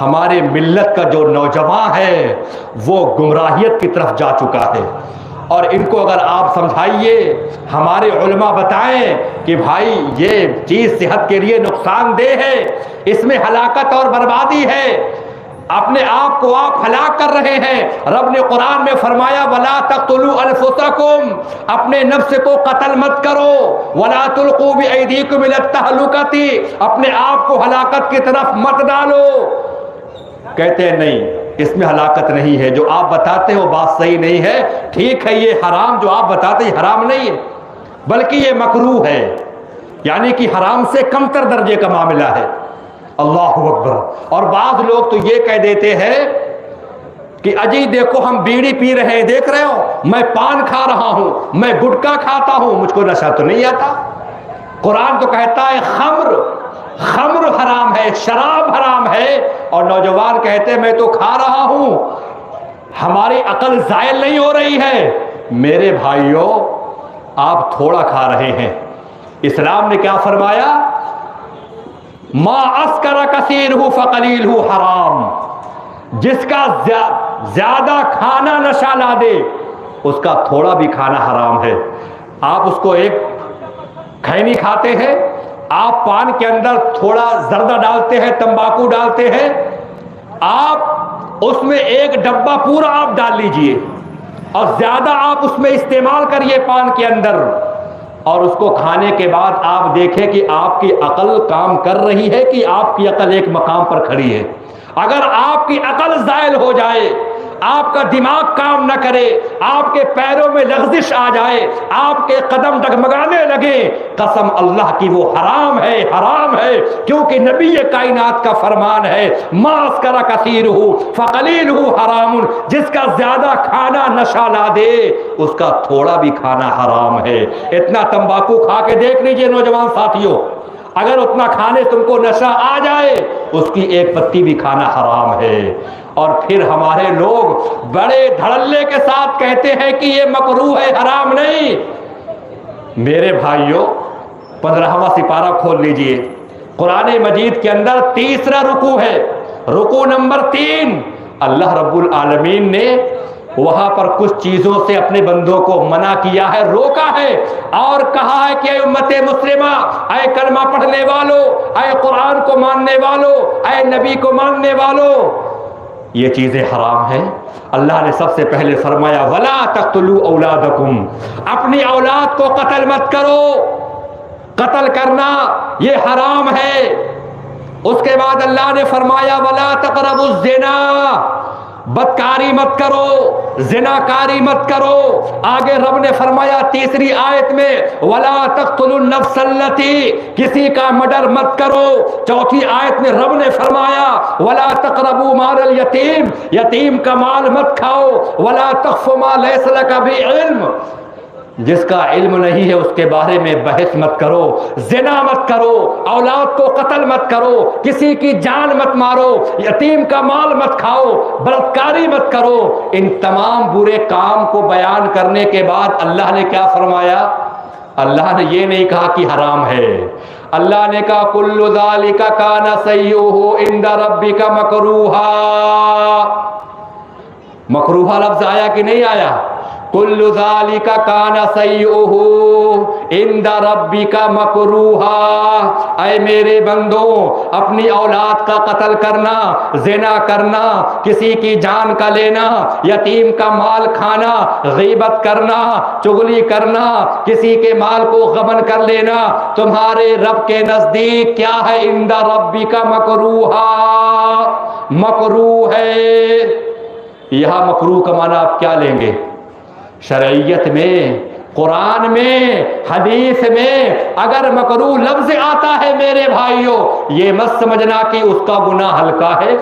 ہمارے ملت کا جو نوجوان ہے وہ گمراہیت کی طرف جا چکا ہے۔ اور ان کو اگر آپ سمجھائیے، ہمارے علماء بتائیں کہ بھائی یہ چیز صحت کے لیے نقصان دہ ہے، اس میں ہلاکت اور بربادی ہے، اپنے آپ کو آپ ہلاک کر رہے ہیں۔ رب نے قرآن میں فرمایا وَلَا تَقْتُلُوا أَنفُسَكُمْ، اپنے نفس کو قتل مت کرو، وَلَا تُلْقُوا بِأَيْدِيكُمْ إِلَى التَّهْلُكَةِ، اپنے آپ کو ہلاکت کی طرف مت ڈالو۔ کہتے ہیں نہیں، اس میں ہلاکت نہیں ہے، جو آپ بتاتے ہیں وہ بات صحیح نہیں ہے۔ ٹھیک ہے، یہ حرام جو آپ بتاتے ہیں حرام نہیں ہے، بلکہ یہ مکروہ ہے، یعنی کہ حرام سے کمتر درجے کا معاملہ ہے۔ اللہ اکبر۔ اور بعض لوگ تو یہ کہہ دیتے ہیں کہ اجی دیکھو ہم بیڑی پی رہے ہیں، دیکھ رہے ہو میں پان کھا رہا ہوں، میں گٹکا کھاتا ہوں، مجھ کو نشہ تو نہیں آتا۔ قرآن تو کہتا ہے خمر حرام ہے، شراب حرام ہے، اور نوجوان کہتے ہیں میں تو کھا رہا ہوں، ہماری عقل زائل نہیں ہو رہی ہے۔ میرے بھائیوں آپ تھوڑا کھا رہے ہیں۔ اسلام نے کیا فرمایا؟ ما اسکر کثیرہ فقلیلہ حرام، جس کا زیادہ کھانا نشہ لا دے اس کا تھوڑا بھی کھانا حرام ہے۔ آپ اس کو ایک کھینی کھاتے ہیں، آپ پان کے اندر تھوڑا زردہ ڈالتے ہیں، تمباکو ڈالتے ہیں، آپ اس میں ایک ڈبہ پورا آپ ڈال لیجئے اور زیادہ آپ اس میں استعمال کریے پان کے اندر، اور اس کو کھانے کے بعد آپ دیکھیں کہ آپ کی عقل کام کر رہی ہے کہ آپ کی عقل ایک مقام پر کھڑی ہے۔ اگر آپ کی عقل زائل ہو جائے، آپ کا دماغ کام نہ کرے، آپ کے پیروں میں لغزش آ جائے، آپ کے قدم ڈگمگانے لگے، قسم اللہ کی وہ حرام ہے، حرام ہے، کیونکہ نبی کائنات کا فرمان ہے ما اسکر کثیرہ فقلیلہ حرام، جس کا زیادہ کھانا نشہ لا دے اس کا تھوڑا بھی کھانا حرام ہے۔ اتنا تمباکو کھا کے دیکھ لیجئے نوجوان ساتھیوں، اگر اتنا کھانے تم کو نشہ آ جائے اس کی ایک پتی بھی کھانا حرام ہے۔ اور پھر ہمارے لوگ بڑے دھڑلے کے ساتھ کہتے ہیں کہ یہ مکروہ ہے، حرام نہیں۔ میرے بھائیوں 15واں سپارہ کھول لیجئے، قرآن مجید کے اندر تیسرا رکوع ہے، رکوع نمبر 3۔ اللہ رب العالمین نے وہاں پر کچھ چیزوں سے اپنے بندوں کو منع کیا ہے، روکا ہے، اور کہا ہے کہ اے امت مسلمہ، اے کلمہ پڑھنے والو، اے قرآن کو ماننے والو، اے نبی کو ماننے والو، یہ چیزیں حرام ہیں۔ اللہ نے سب سے پہلے فرمایا وَلَا تَقْتُلُوا أَوْلَادَكُمْ، اپنی اولاد کو قتل مت کرو، قتل کرنا یہ حرام ہے۔ اس کے بعد اللہ نے فرمایا وَلَا تَقْرَبُوا الزِّنَا، بدکاری مت کرو، زناکاری مت کرو۔ آگے رب نے فرمایا تیسری آیت میں وَلَا تَقْتُلُوا النَّفْسَ الَّتِي، کسی کا مرڈر مت کرو۔ چوتھی آیت میں رب نے فرمایا وَلَا تَقْرَبُوا مَالَ الْيَتِيمِ، یتیم کا مال مت کھاؤ۔ وَلَا تَقْفُ مَا لَيْسَ لَكَ بِهِ عِلْمٌ، جس کا علم نہیں ہے اس کے بارے میں بحث مت کرو، زنا مت کرو، اولاد کو قتل مت کرو، کسی کی جان مت مارو، یتیم کا مال مت کھاؤ، بلاتکاری مت کرو۔ ان تمام برے کام کو بیان کرنے کے بعد اللہ نے کیا فرمایا؟ اللہ نے یہ نہیں کہا کہ حرام ہے، اللہ نے کہا کل ذالک کان سیئہ عند ربک مکروہا۔ مکروہا لفظ آیا کہ نہیں آیا؟ کل ذالک کان سیئہ عند ربک مکروہا، اے میرے بندوں، اپنی اولاد کا قتل کرنا، زنا کرنا، کسی کی جان کا لینا، یتیم کا مال کھانا، غیبت کرنا، چغلی کرنا، کسی کے مال کو غبن کر لینا، تمہارے رب کے نزدیک کیا ہے؟ عند ربک مکروہا، مکروہ ہے۔ یہاں مکروہ کا معنی آپ کیا لیں گے؟ شرعیت میں، قرآن میں، حدیث میں اگر مکروہ لفظ آتا ہے میرے بھائیوں، یہ مت سمجھنا کہ اس کا گناہ ہلکا ہے،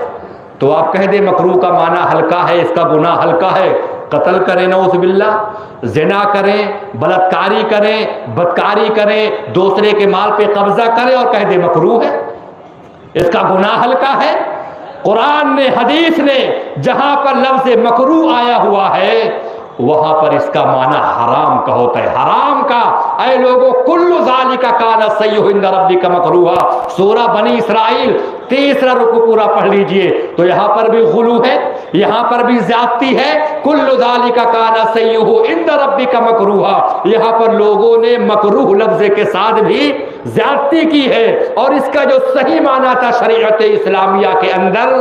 تو آپ کہہ دیں مکروہ کا معنی ہلکا ہے، اس کا گناہ ہلکا ہے۔ قتل کریں نعوذ باللہ، زنا کریں، بلاتکاری کریں، بدکاری کریں، دوسرے کے مال پہ قبضہ کریں اور کہہ دیں مکروہ ہے، اس کا گناہ ہلکا ہے۔ قرآن نے، حدیث نے جہاں پر لفظ مکروہ آیا ہوا ہے وہاں پر اس کا معنی حرام کا ہوتا ہے، حرام کا۔ اے لوگوں کل ذالک کان سیئہ عند ربک مکروہا، سورہ بنی اسرائیل تیسرا رکوع پورا پڑھ لیجئے تو یہاں پر بھی غلو ہے، یہاں پر بھی زیادتی ہے۔ کل ذالک کان سیئہ عند ربک مکروہا، یہاں پر لوگوں نے مکروہ لفظ کے ساتھ بھی زیادتی کی ہے، اور اس کا جو صحیح معنی تھا شریعت اسلامیہ کے اندر،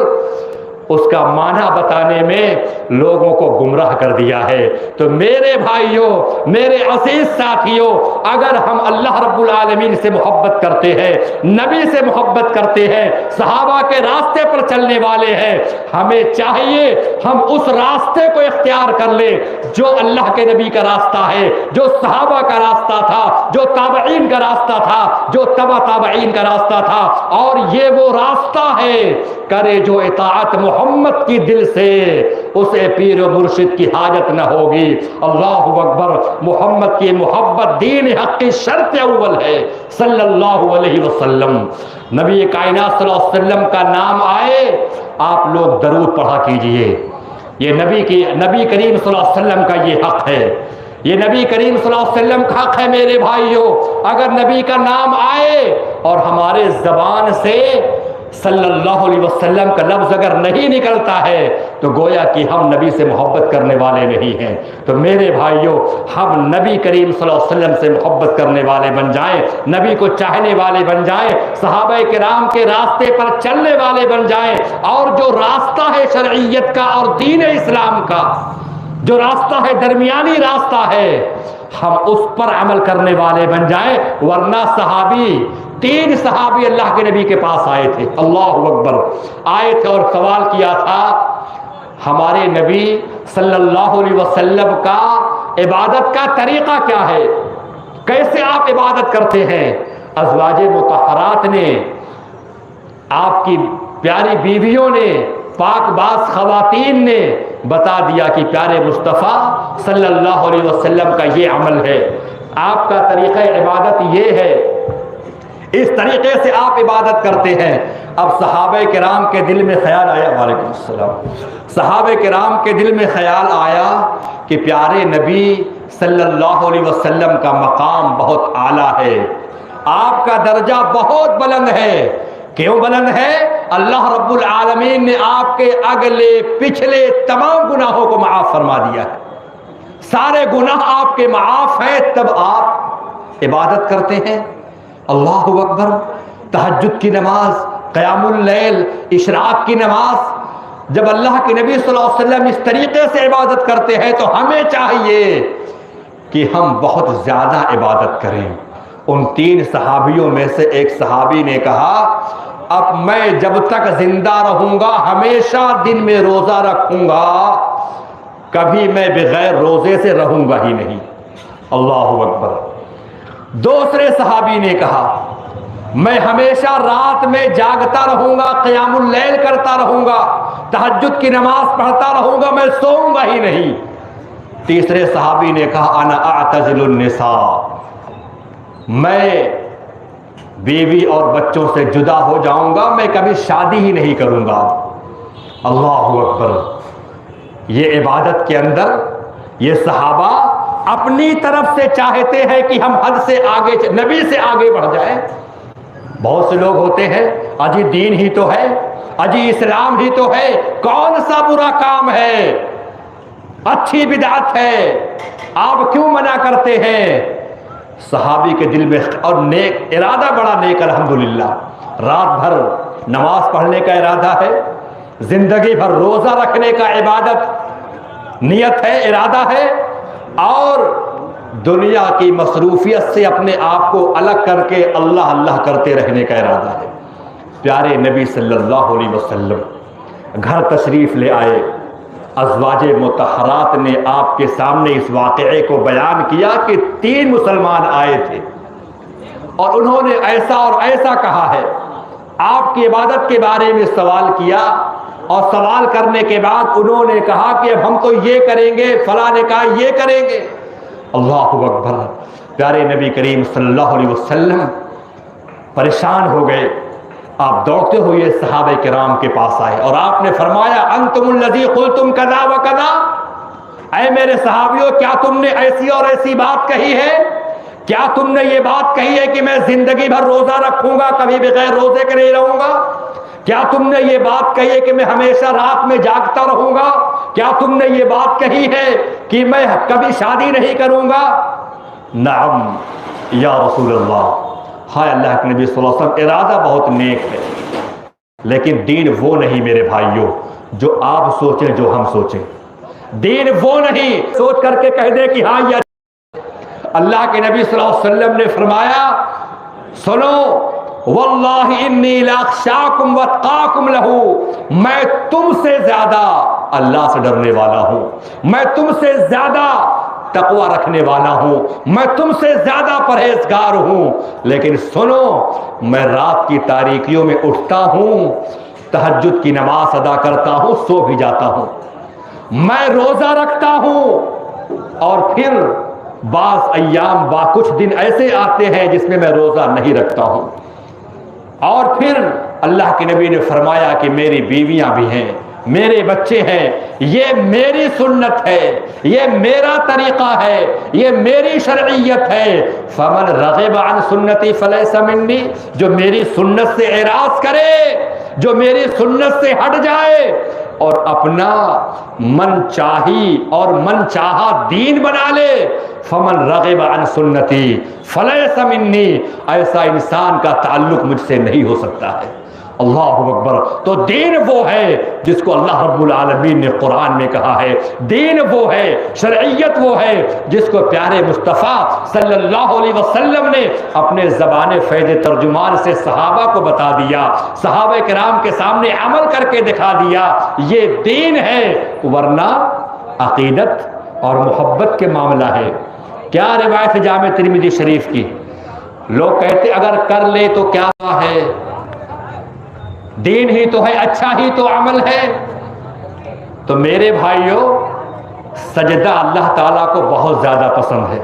اس کا معنی بتانے میں لوگوں کو گمراہ کر دیا ہے۔ تو میرے بھائیوں، میرے عزیز ساتھیوں، اگر ہم اللہ رب العالمین سے محبت کرتے ہیں، نبی سے محبت کرتے ہیں، صحابہ کے راستے پر چلنے والے ہیں، ہمیں چاہیے ہم اس راستے کو اختیار کر لیں جو اللہ کے نبی کا راستہ ہے، جو صحابہ کا راستہ تھا، جو تابعین کا راستہ تھا، جو تبع تابعین کا راستہ تھا، اور یہ وہ راستہ ہے کرے جو اطاعت محمد کی دل سے، اسے پیر و مرشد کی حاجت نہ ہوگی۔ اللہ اکبر، محمد کی محبت دین حق کی شرط اول ہے صلی اللہ علیہ وسلم۔ نبی کائنات صلی اللہ علیہ وسلم کا نام آئے آپ لوگ درود پڑھا کیجئے، یہ نبی کریم صلی اللہ علیہ وسلم کا یہ حق ہے۔ یہ نبی کریم صلی اللہ علیہ وسلم کا حق ہے میرے بھائیوں. اگر نبی کا نام آئے اور ہمارے زبان سے صلی اللہ علیہ وسلم کا لفظ اگر نہیں نکلتا ہے تو گویا کہ ہم نبی سے محبت کرنے والے نہیں ہیں. تو میرے بھائیوں ہم نبی کریم صلی اللہ علیہ وسلم سے محبت کرنے والے بن جائیں, نبی کو چاہنے والے بن جائیں, صحابہ کرام کے راستے پر چلنے والے بن جائیں, اور جو راستہ ہے شرعیت کا اور دین اسلام کا, جو راستہ ہے درمیانی راستہ ہے, ہم اس پر عمل کرنے والے بن جائیں. ورنہ تین صحابی اللہ کے نبی کے پاس آئے تھے, اللہ اکبر, آئے تھے اور سوال کیا تھا ہمارے نبی صلی اللہ علیہ وسلم کا عبادت کا طریقہ کیا ہے, کیسے آپ عبادت کرتے ہیں؟ ازواج مطہرات نے, آپ کی پیاری بیویوں نے, پاک باز خواتین نے بتا دیا کہ پیارے مصطفیٰ صلی اللہ علیہ وسلم کا یہ عمل ہے, آپ کا طریقہ عبادت یہ ہے, اس طریقے سے آپ عبادت کرتے ہیں. اب صحابہ کرام کے دل میں خیال آیا, وعلیکم السلام, صحابہ کرام کے دل میں خیال آیا کہ پیارے نبی صلی اللہ علیہ وسلم کا مقام بہت اعلیٰ ہے, آپ کا درجہ بہت بلند ہے. کیوں بلند ہے؟ اللہ رب العالمین نے آپ کے اگلے پچھلے تمام گناہوں کو معاف فرما دیا ہے, سارے گناہ آپ کے معاف ہیں, تب آپ عبادت کرتے ہیں. اللہ اکبر, تہجد کی نماز, قیام اللیل, اشراق کی نماز, جب اللہ کے نبی صلی اللہ علیہ وسلم اس طریقے سے عبادت کرتے ہیں تو ہمیں چاہیے کہ ہم بہت زیادہ عبادت کریں. ان تین صحابیوں میں سے ایک صحابی نے کہا اب میں جب تک زندہ رہوں گا ہمیشہ دن میں روزہ رکھوں گا, کبھی میں بغیر روزے سے رہوں گا ہی نہیں. اللہ اکبر. دوسرے صحابی نے کہا میں ہمیشہ رات میں جاگتا رہوں گا, قیام اللیل کرتا رہوں گا, تہجد کی نماز پڑھتا رہوں گا, میں سوؤں گا ہی نہیں. تیسرے صحابی نے کہا انا اعتزل النساء, میں بیوی اور بچوں سے جدا ہو جاؤں گا, میں کبھی شادی ہی نہیں کروں گا. اللہ اکبر. یہ عبادت کے اندر یہ صحابہ اپنی طرف سے چاہتے ہیں کہ ہم حد سے آگے, نبی سے آگے بڑھ جائیں. بہت سے لوگ ہوتے ہیں اجی دین ہی تو ہے, اجی اسلام ہی تو ہے, کون سا برا کام ہے, اچھی بدعت ہے, آپ کیوں منع کرتے ہیں؟ صحابی کے دل میں اور نیک ارادہ بڑا نیک, الحمدللہ, رات بھر نماز پڑھنے کا ارادہ ہے, زندگی بھر روزہ رکھنے کا عبادت نیت ہے, ارادہ ہے, اور دنیا کی مصروفیت سے اپنے آپ کو الگ کر کے اللہ اللہ کرتے رہنے کا ارادہ ہے. پیارے نبی صلی اللہ علیہ وسلم گھر تشریف لے آئے, ازواج مطہرات نے آپ کے سامنے اس واقعے کو بیان کیا کہ تین مسلمان آئے تھے اور انہوں نے ایسا اور ایسا کہا ہے. آپ کی عبادت کے بارے میں سوال کیا, اور سوال کرنے کے بعد انہوں نے کہا کہ اب ہم تو یہ کریں گے, فلاں نے کہا یہ کریں گے. اللہ اکبر. پیارے نبی کریم صلی اللہ علیہ وسلم پریشان ہو گئے, آپ دوڑتے ہوئے صحابہ کرام کے پاس آئے اور آپ نے فرمایا انتم الذی قلتم کذا و کذا, اے میرے صحابیوں کیا تم نے ایسی اور ایسی بات کہی ہے, کیا تم نے یہ بات کہی ہے کہ میں زندگی بھر روزہ رکھوں گا, کبھی بغیر روزے کے نہیں رہوں گا؟ کیا تم نے یہ بات کہی ہے کہ میں ہمیشہ رات میں جاگتا رہوں گا؟ کیا تم نے یہ بات کہی ہے کہ میں کبھی شادی نہیں کروں گا؟ نعم یا رسول اللہ. ہائے اللہ کے نبی صلی اللہ علیہ وسلم, ارادہ بہت نیک ہے, لیکن دین وہ نہیں میرے بھائیوں جو آپ سوچیں, جو ہم سوچیں. دین وہ نہیں سوچ کر کے کہہ دے کہ ہاں یہ. اللہ کے نبی صلی اللہ علیہ وسلم نے فرمایا سنو واللہ انی لاخشاکم واتقاکم لہو, میں تم سے زیادہ اللہ سے ڈرنے والا ہوں, میں تم سے زیادہ تقوی رکھنے والا ہوں, میں تم سے زیادہ پرہیزگار ہوں. لیکن سنو, میں رات کی تاریکیوں میں اٹھتا ہوں, تہجد کی نماز ادا کرتا ہوں, سو بھی جاتا ہوں, میں روزہ رکھتا ہوں, اور پھر بعض ایام کچھ دن ایسے آتے ہیں جس میں میں روزہ نہیں رکھتا ہوں. اور پھر اللہ کے نبی نے فرمایا کہ میری بیویاں بھی ہیں, میرے بچے ہیں، یہ میری سنت ہے، یہ میرا طریقہ ہے، یہ میری شرعیت ہے۔ فمن رغب عن سنتی فلیس منی، جو میری سنت سے اعراض کرے، جو میری سنت سے ہٹ جائے اور اپنا من چاہی اور من چاہا دین بنا لے، فمن رغب عن سنتی فلیس منی، ایسا انسان کا تعلق مجھ سے نہیں ہو سکتا ہے۔ اللہ اکبر۔ تو دین وہ ہے جس کو اللہ رب العالمین نے قرآن میں کہا ہے، دین وہ ہے، شرعیت وہ ہے جس کو پیارے مصطفیٰ صلی اللہ علیہ وسلم نے اپنے زبان فیض ترجمان سے صحابہ کو بتا دیا، صحابہ کرام کے سامنے عمل کر کے دکھا دیا، یہ دین ہے۔ ورنہ عقیدت اور محبت کے معاملہ ہے۔ کیا روایت ہے جامع ترمذی شریف کی، لوگ کہتے اگر کر لے تو کیا ہے، دین ہی تو ہے، اچھا ہی تو عمل ہے۔ تو میرے بھائیوں، سجدہ اللہ تعالیٰ کو بہت زیادہ پسند ہے۔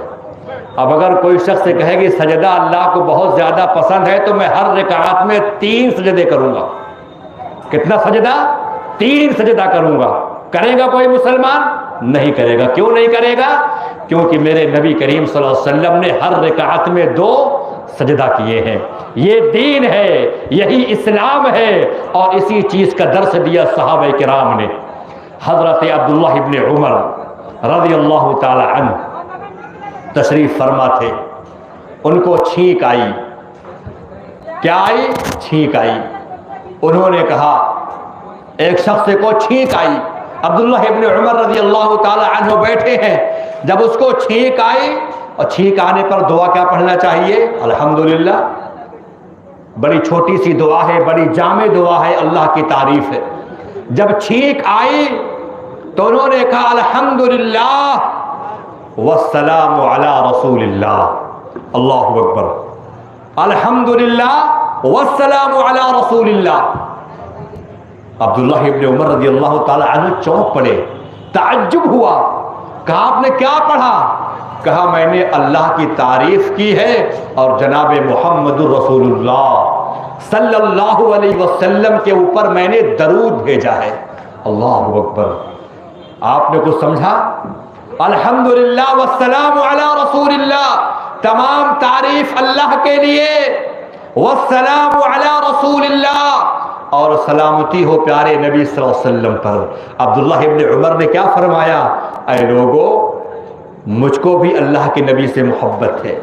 اب اگر کوئی شخص سے کہے کہ سجدہ اللہ کو بہت زیادہ پسند ہے تو میں ہر رکعت میں 3 سجدے کروں گا۔ کتنا سجدہ؟ 3 سجدہ کروں گا۔ کرے گا کوئی مسلمان؟ نہیں کرے گا۔ کیوں نہیں کرے گا؟ کیونکہ میرے نبی کریم صلی اللہ علیہ وسلم نے ہر رکعت میں 2 سجدہ کیے ہیں۔ یہ دین ہے، یہی اسلام ہے، اور اسی چیز کا درس دیا صحابہ کرام نے۔ حضرت عبداللہ ابن عمر رضی اللہ تعالی عنہ تشریف فرما تھے، ان کو چھینک آئی۔ کیا آئی؟ چھینک آئی۔ انہوں نے کہا، ایک شخص کو چھینک آئی، عبداللہ ابن عمر رضی اللہ تعالی عنہ بیٹھے ہیں، جب اس کو چھینک آئی، اور چھینک آنے پر دعا کیا پڑھنا چاہیے؟ الحمدللہ۔ بڑی چھوٹی سی دعا ہے، بڑی جامع دعا ہے، اللہ کی تعریف ہے۔ جب چھینک آئی تو انہوں نے کہا الحمدللہ والسلام علی رسول اللہ۔ اللہ اکبر۔ الحمدللہ والسلام علی رسول اللہ۔ عبداللہ ابن عمر رضی اللہ تعالی عنہ چونک پڑے، تعجب ہوا۔ کہا آپ نے کیا پڑھا؟ کہا میں نے اللہ کی تعریف کی ہے اور جناب محمد رسول اللہ صلی اللہ علیہ وسلم کے اوپر میں نے درود بھیجا ہے۔ اللہ اکبر۔ آپ نے کچھ سمجھا؟ الحمدللہ والسلام علی رسول اللہ، تمام تعریف اللہ کے لیے، والسلام علی رسول اللہ، اور سلامتی ہو پیارے نبی صلی اللہ علیہ وسلم پر۔ عبداللہ ابن عمر نے کیا فرمایا؟ اے لوگو، مجھ کو بھی اللہ کے نبی سے محبت ہے،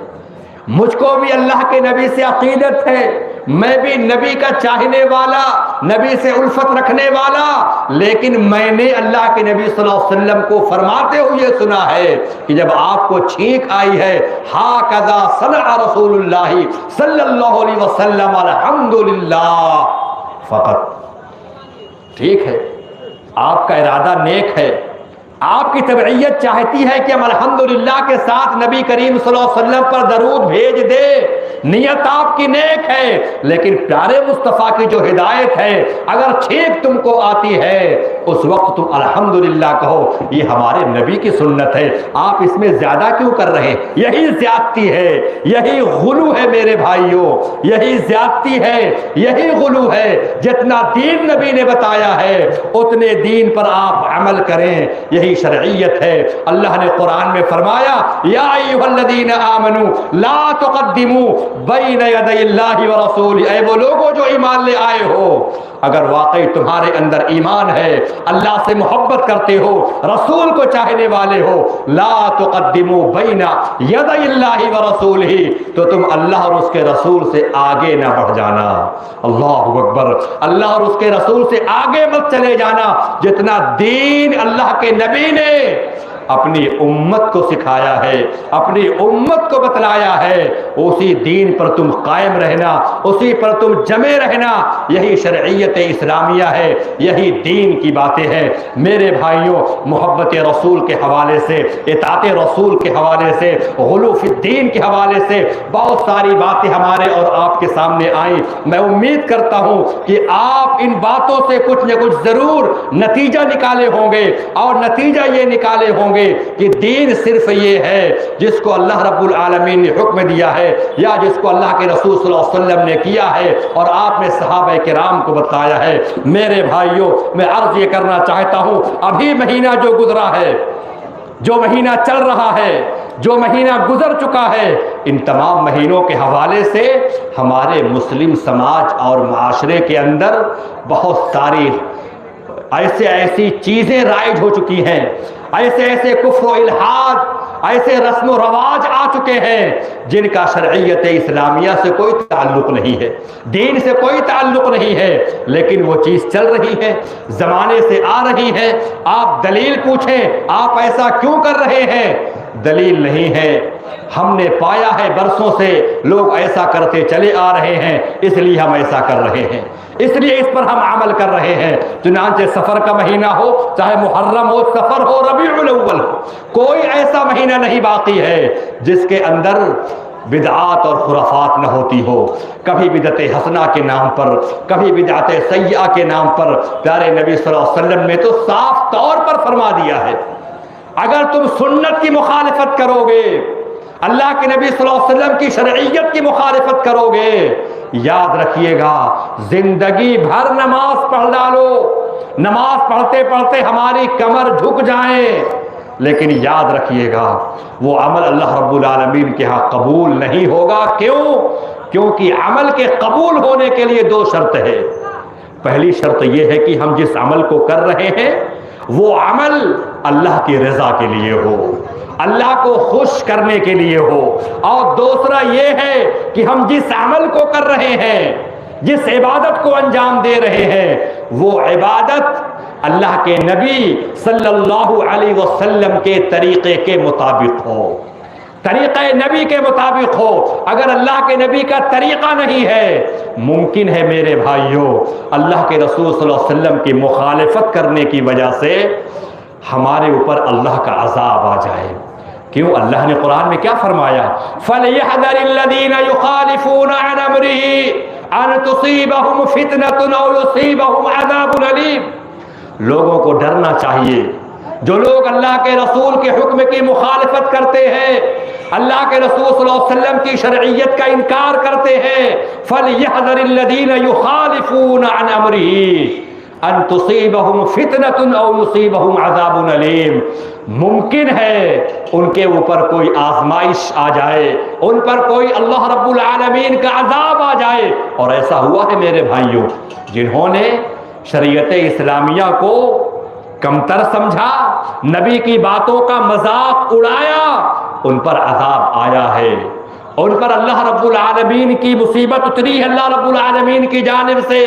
مجھ کو بھی اللہ کے نبی سے عقیدت ہے، میں بھی نبی کا چاہنے والا، نبی سے الفت رکھنے والا، لیکن میں نے اللہ کے نبی صلی اللہ علیہ وسلم کو فرماتے ہوئے سنا ہے کہ جب آپ کو چھینک آئی ہے، ہاکذا صنع رسول اللہ صلی اللہ علیہ وسلم الحمدللہ فقط۔ ٹھیک ہے، آپ کا ارادہ نیک ہے، آپ کی طبعیت چاہتی ہے کہ ہم الحمدللہ کے ساتھ نبی کریم صلی اللہ علیہ وسلم پر درود بھیج دے، نیت آپ کی نیک ہے، لیکن پیارے مصطفیٰ کی جو ہدایت ہے، اگر چھینک تم کو آتی ہے اس وقت تم الحمدللہ کہو، یہ ہمارے نبی کی سنت ہے، آپ اس میں زیادہ کیوں کر رہے ہیں؟ یہی زیادتی ہے، یہی غلو ہے میرے بھائیوں، یہی زیادتی ہے، یہی غلو ہے۔ جتنا دین نبی نے بتایا ہے اتنے دین پر آپ عمل کریں، یہی شرعیت ہے۔ اللہ نے قرآن میں فرمایا، یا ایھا الذین آمنوا لا تقدموا بین یدی اللہ ورسولہ، اے وہ لوگوں جو ایمان لے آئے ہو، اگر واقعی تمہارے اندر ایمان ہے، اللہ سے محبت کرتے ہو، رسول کو چاہنے والے ہو، لا تقدموا بین یدی اللہ ورسولہ، تو تم اللہ اور اس کے رسول سے آگے نہ بڑھ جانا۔ اللہ اکبر۔ اللہ اور اس کے رسول سے آگے مت چلے جانا۔ جتنا دین اللہ کے نبی نے اپنی امت کو سکھایا ہے، اپنی امت کو بتلایا ہے، اسی دین پر تم قائم رہنا، اسی پر تم جمے رہنا، یہی شرعیت اسلامیہ ہے، یہی دین کی باتیں ہیں۔ میرے بھائیوں، محبت رسول کے حوالے سے، اطاعت رسول کے حوالے سے، غلو فی الدین کے حوالے سے بہت ساری باتیں ہمارے اور آپ کے سامنے آئیں۔ میں امید کرتا ہوں کہ آپ ان باتوں سے کچھ نہ کچھ ضرور نتیجہ نکالے ہوں گے، اور نتیجہ یہ نکالے ہوں گے کہ دین صرف یہ ہے جس کو اللہ رب العالمین نے حکم دیا ہے، یا جس کو اللہ کے رسول صلی اللہ علیہ وسلم نے کیا ہے اور آپ نے صحابہ صحابہ کرام کو بتایا ہے۔ میرے بھائیوں، میں عرض یہ کرنا چاہتا ہوں، ابھی مہینہ جو گزرا ہے، جو مہینہ چل رہا ہے، جو مہینہ گزر چکا ہے، ان تمام مہینوں کے حوالے سے ہمارے مسلم سماج اور معاشرے کے اندر بہت ساری ایسی چیزیں رائج ہو چکی ہیں، ایسے کفر و الحاد، ایسے رسم و رواج آ چکے ہیں جن کا شرعیت اسلامیہ سے کوئی تعلق نہیں ہے، دین سے کوئی تعلق نہیں ہے، لیکن وہ چیز چل رہی ہے، زمانے سے آ رہی ہے۔ آپ دلیل پوچھیں، آپ ایسا کیوں کر رہے ہیں؟ دلیل نہیں ہے، ہم نے پایا ہے برسوں سے لوگ ایسا کرتے چلے آ رہے ہیں، اس لیے ہم ایسا کر رہے ہیں، اس لیے اس پر ہم عمل کر رہے ہیں۔ چنانچہ سفر کا مہینہ ہو، چاہے محرم ہو، سفر ہو، ربیع الاول ہو، کوئی ایسا مہینہ نہیں باقی ہے جس کے اندر بدعات اور خرافات نہ ہوتی ہو۔ کبھی بدعت حسنہ کے نام پر، کبھی بدعت سیئہ کے نام پر۔ پیارے نبی صلی اللہ علیہ وسلم نے تو صاف طور پر فرما دیا ہے، اگر تم سنت کی مخالفت کرو گے، اللہ کے نبی صلی اللہ علیہ وسلم کی شرعیت کی مخالفت کرو گے، یاد رکھیے گا زندگی بھر نماز پڑھ ڈالو، نماز پڑھتے پڑھتے ہماری کمر جھک جائیں، لیکن یاد رکھیے گا وہ عمل اللہ رب العالمین کے ہاں قبول نہیں ہوگا۔ کیوں؟ کیونکہ عمل کے قبول ہونے کے لیے دو شرط ہے۔ پہلی شرط یہ ہے کہ ہم جس عمل کو کر رہے ہیں وہ عمل اللہ کی رضا کے لیے ہو، اللہ کو خوش کرنے کے لیے ہو، اور دوسرا یہ ہے کہ ہم جس عمل کو کر رہے ہیں، جس عبادت کو انجام دے رہے ہیں، وہ عبادت اللہ کے نبی صلی اللہ علیہ وسلم کے طریقے کے مطابق ہو، طریقہ نبی کے مطابق ہو۔ اگر اللہ کے نبی کا طریقہ نہیں ہے، ممکن ہے میرے بھائیوں اللہ کے رسول صلی اللہ علیہ وسلم کی مخالفت کرنے کی وجہ سے ہمارے اوپر اللہ کا عذاب آ جائے۔ کیوں؟ اللہ نے قرآن میں کیا فرمایا؟ فَلْيَحْذَرِ الَّذِينَ يُخَالِفُونَ عَنْ أَمْرِهِ أَن تُصِيبَهُمْ فِتْنَةٌ أَوْ يُصِيبَهُمْ عَذَابٌ أَلِيمٌ۔ لوگوں کو ڈرنا چاہیے، جو لوگ اللہ کے رسول کے حکم کی مخالفت کرتے ہیں، اللہ کے رسول صلی اللہ علیہ وسلم کی شرعیت کا انکار کرتے ہیں، فَلْيَحْذَرِ الَّذِينَ يُخَالِفُونَ عَنْ أَمْرِهِ ان تصیبہم فتنۃ او یصیبہم عذاب علیم۔ ممکن ہے ان کے اوپر کوئی آزمائش آ جائے، ان پر کوئی اللہ رب العالمین کا عذاب آ جائے، اور ایسا ہوا ہے میرے بھائیوں، جنہوں نے شریعت اسلامیہ کو کمتر سمجھا، نبی کی باتوں کا مذاق اڑایا، ان پر عذاب آیا ہے، ان پر اللہ رب العالمین کی مصیبت اتری ہے اللہ رب العالمین کی جانب سے۔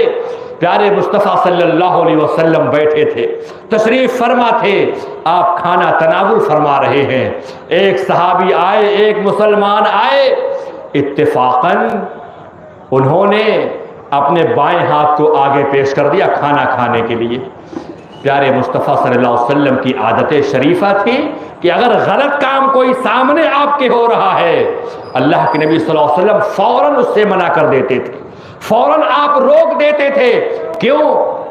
پیارے مصطفیٰ صلی اللہ علیہ وسلم بیٹھے تھے، تشریف فرما تھے، آپ کھانا تناول فرما رہے ہیں، ایک صحابی آئے، ایک مسلمان آئے، اتفاقاً انہوں نے اپنے بائیں ہاتھ کو آگے پیش کر دیا کھانا کھانے کے لیے۔ پیارے مصطفیٰ صلی اللہ علیہ وسلم کی عادت شریفہ تھی کہ اگر غلط کام کوئی سامنے آپ کے ہو رہا ہے، اللہ کے نبی صلی اللہ علیہ وسلم فوراً اس سے منع کر دیتے تھے، فوراً آپ روک دیتے تھے۔ کیوں؟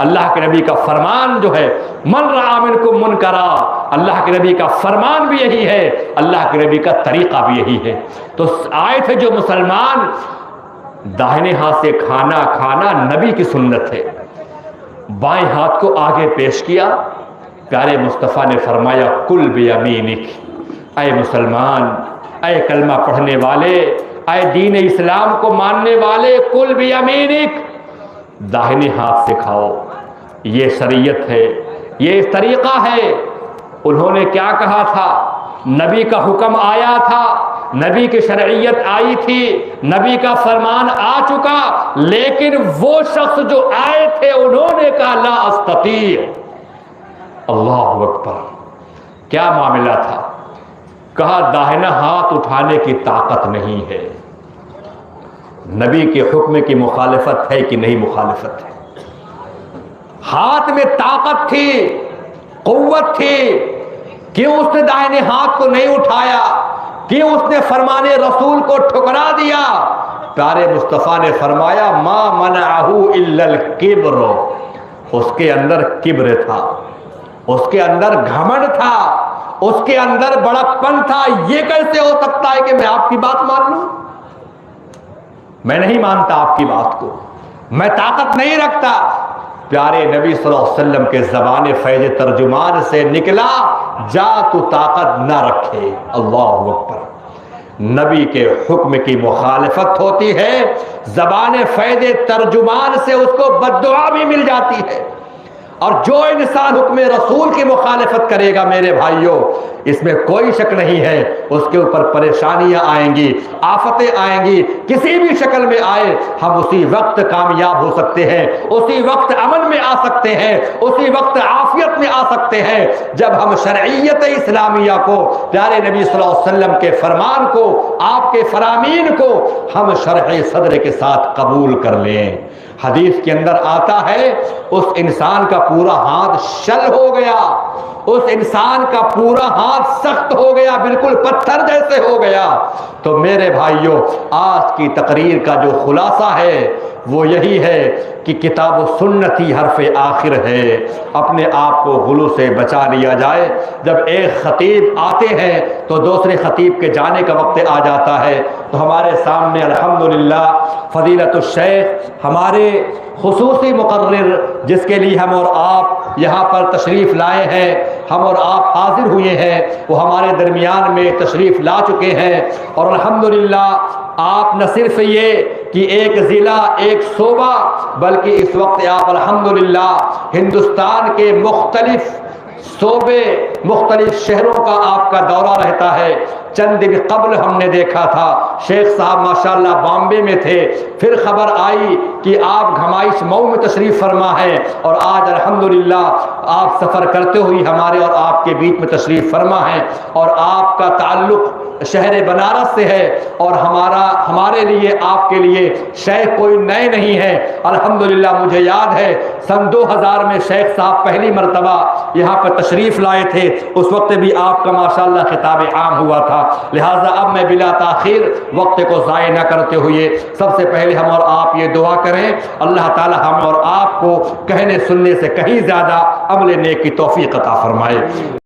اللہ کے نبی کا فرمان جو ہے من رأى منکم منکرا، اللہ کے نبی کا فرمان بھی یہی ہے، اللہ کے نبی کا طریقہ بھی یہی ہے۔ تو آئے تھے جو مسلمان، داہنے ہاتھ سے کھانا کھانا نبی کی سنت ہے، بائیں ہاتھ کو آگے پیش کیا، پیارے مصطفیٰ نے فرمایا کل بیمینک، اے مسلمان، اے کلمہ پڑھنے والے، اے دین اسلام کو ماننے والے، کل بیمینک، داہنے ہاتھ سے کھاؤ، یہ شریعت ہے، یہ طریقہ ہے۔ انہوں نے کیا کہا تھا؟ نبی کا حکم آیا تھا، نبی کی شرعیت آئی تھی، نبی کا فرمان آ چکا، لیکن وہ شخص جو آئے تھے انہوں نے کہا لا استطیع۔ اللہ اکبر، کیا معاملہ تھا؟ کہا داہنا ہاتھ اٹھانے کی طاقت نہیں ہے۔ نبی کے حکم کی مخالفت ہے کہ نہیں مخالفت ہے؟ ہاتھ میں طاقت تھی، قوت تھی، کیوں اس نے داہنے ہاتھ کو نہیں اٹھایا؟ کیوں اس نے فرمان رسول کو ٹھکرا دیا؟ پیارے مصطفیٰ نے فرمایا ما منعہ الا الکبر، اس کے اندر کبر تھا، اس کے اندر گھمنڈ تھا، اس کے اندر بڑکپن تھا۔ یہ کیسے ہو سکتا ہے کہ میں آپ کی بات مان لوں؟ میں نہیں مانتا آپ کی بات کو، میں طاقت نہیں رکھتا. پیارے نبی صلی اللہ علیہ وسلم کے زبان فیض ترجمان سے نکلا جا تو طاقت نہ رکھے. اللہ اکبر. نبی کے حکم کی مخالفت ہوتی ہے، زبان فیض ترجمان سے اس کو بددعا بھی مل جاتی ہے. اور جو انسان حکم رسول کی مخالفت کرے گا میرے بھائیوں، اس میں کوئی شک نہیں ہے اس کے اوپر پریشانیاں آئیں گی، آفتیں آئیں گی، کسی بھی شکل میں آئے ہم اسی وقت کامیاب ہو سکتے ہیں، اسی وقت امن میں آ سکتے ہیں، اسی وقت عافیت میں آ سکتے ہیں جب ہم شرعیت اسلامیہ کو، پیارے نبی صلی اللہ علیہ وسلم کے فرمان کو، آپ کے فرامین کو ہم شرح صدر کے ساتھ قبول کر لیں. حدیث کے اندر آتا ہے اس انسان کا پورا ہاتھ شل ہو گیا، اس انسان کا پورا ہاتھ سخت ہو گیا، بالکل پتھر جیسے ہو گیا. تو میرے بھائیوں، آج کی تقریر کا جو خلاصہ ہے وہ یہی ہے کہ کتاب و سنت ہی حرف آخر ہے. اپنے آپ کو غلو سے بچا لیا جائے. جب ایک خطیب آتے ہیں تو دوسرے خطیب کے جانے کا وقت آ جاتا ہے تو ہمارے سامنے الحمدللہ فضیلت الشیخ ہمارے خصوصی مقرر جس کے لیے ہم اور آپ یہاں پر تشریف لائے ہیں، ہم اور آپ حاضر ہوئے ہیں، وہ ہمارے درمیان میں تشریف لا چکے ہیں. اور الحمدللہ آپ نہ صرف یہ کہ ایک ضلع ایک صوبہ بلکہ اس وقت آپ الحمدللہ ہندوستان کے مختلف صوبے مختلف شہروں کا آپ کا دورہ رہتا ہے. چند دن قبل ہم نے دیکھا تھا شیخ صاحب ماشاءاللہ بامبے میں تھے، پھر خبر آئی کہ آپ گھمائش مئو میں تشریف فرما ہیں، اور آج الحمدللہ آپ سفر کرتے ہوئے ہمارے اور آپ کے بیچ میں تشریف فرما ہیں. اور آپ کا تعلق شہر بنارس سے ہے، اور ہمارے لیے آپ کے لیے شیخ کوئی نئے نہیں ہے. الحمدللہ مجھے یاد ہے سن 2000 میں شیخ صاحب پہلی مرتبہ یہاں پر تشریف لائے تھے، اس وقت بھی آپ کا ماشاءاللہ خطاب عام ہوا تھا. لہٰذا اب میں بلا تاخیر وقت کو ضائع نہ کرتے ہوئے سب سے پہلے ہم اور آپ یہ دعا کریں اللہ تعالی ہم اور آپ کو کہنے سننے سے کہیں زیادہ عمل نیک کی توفیق عطا فرمائے.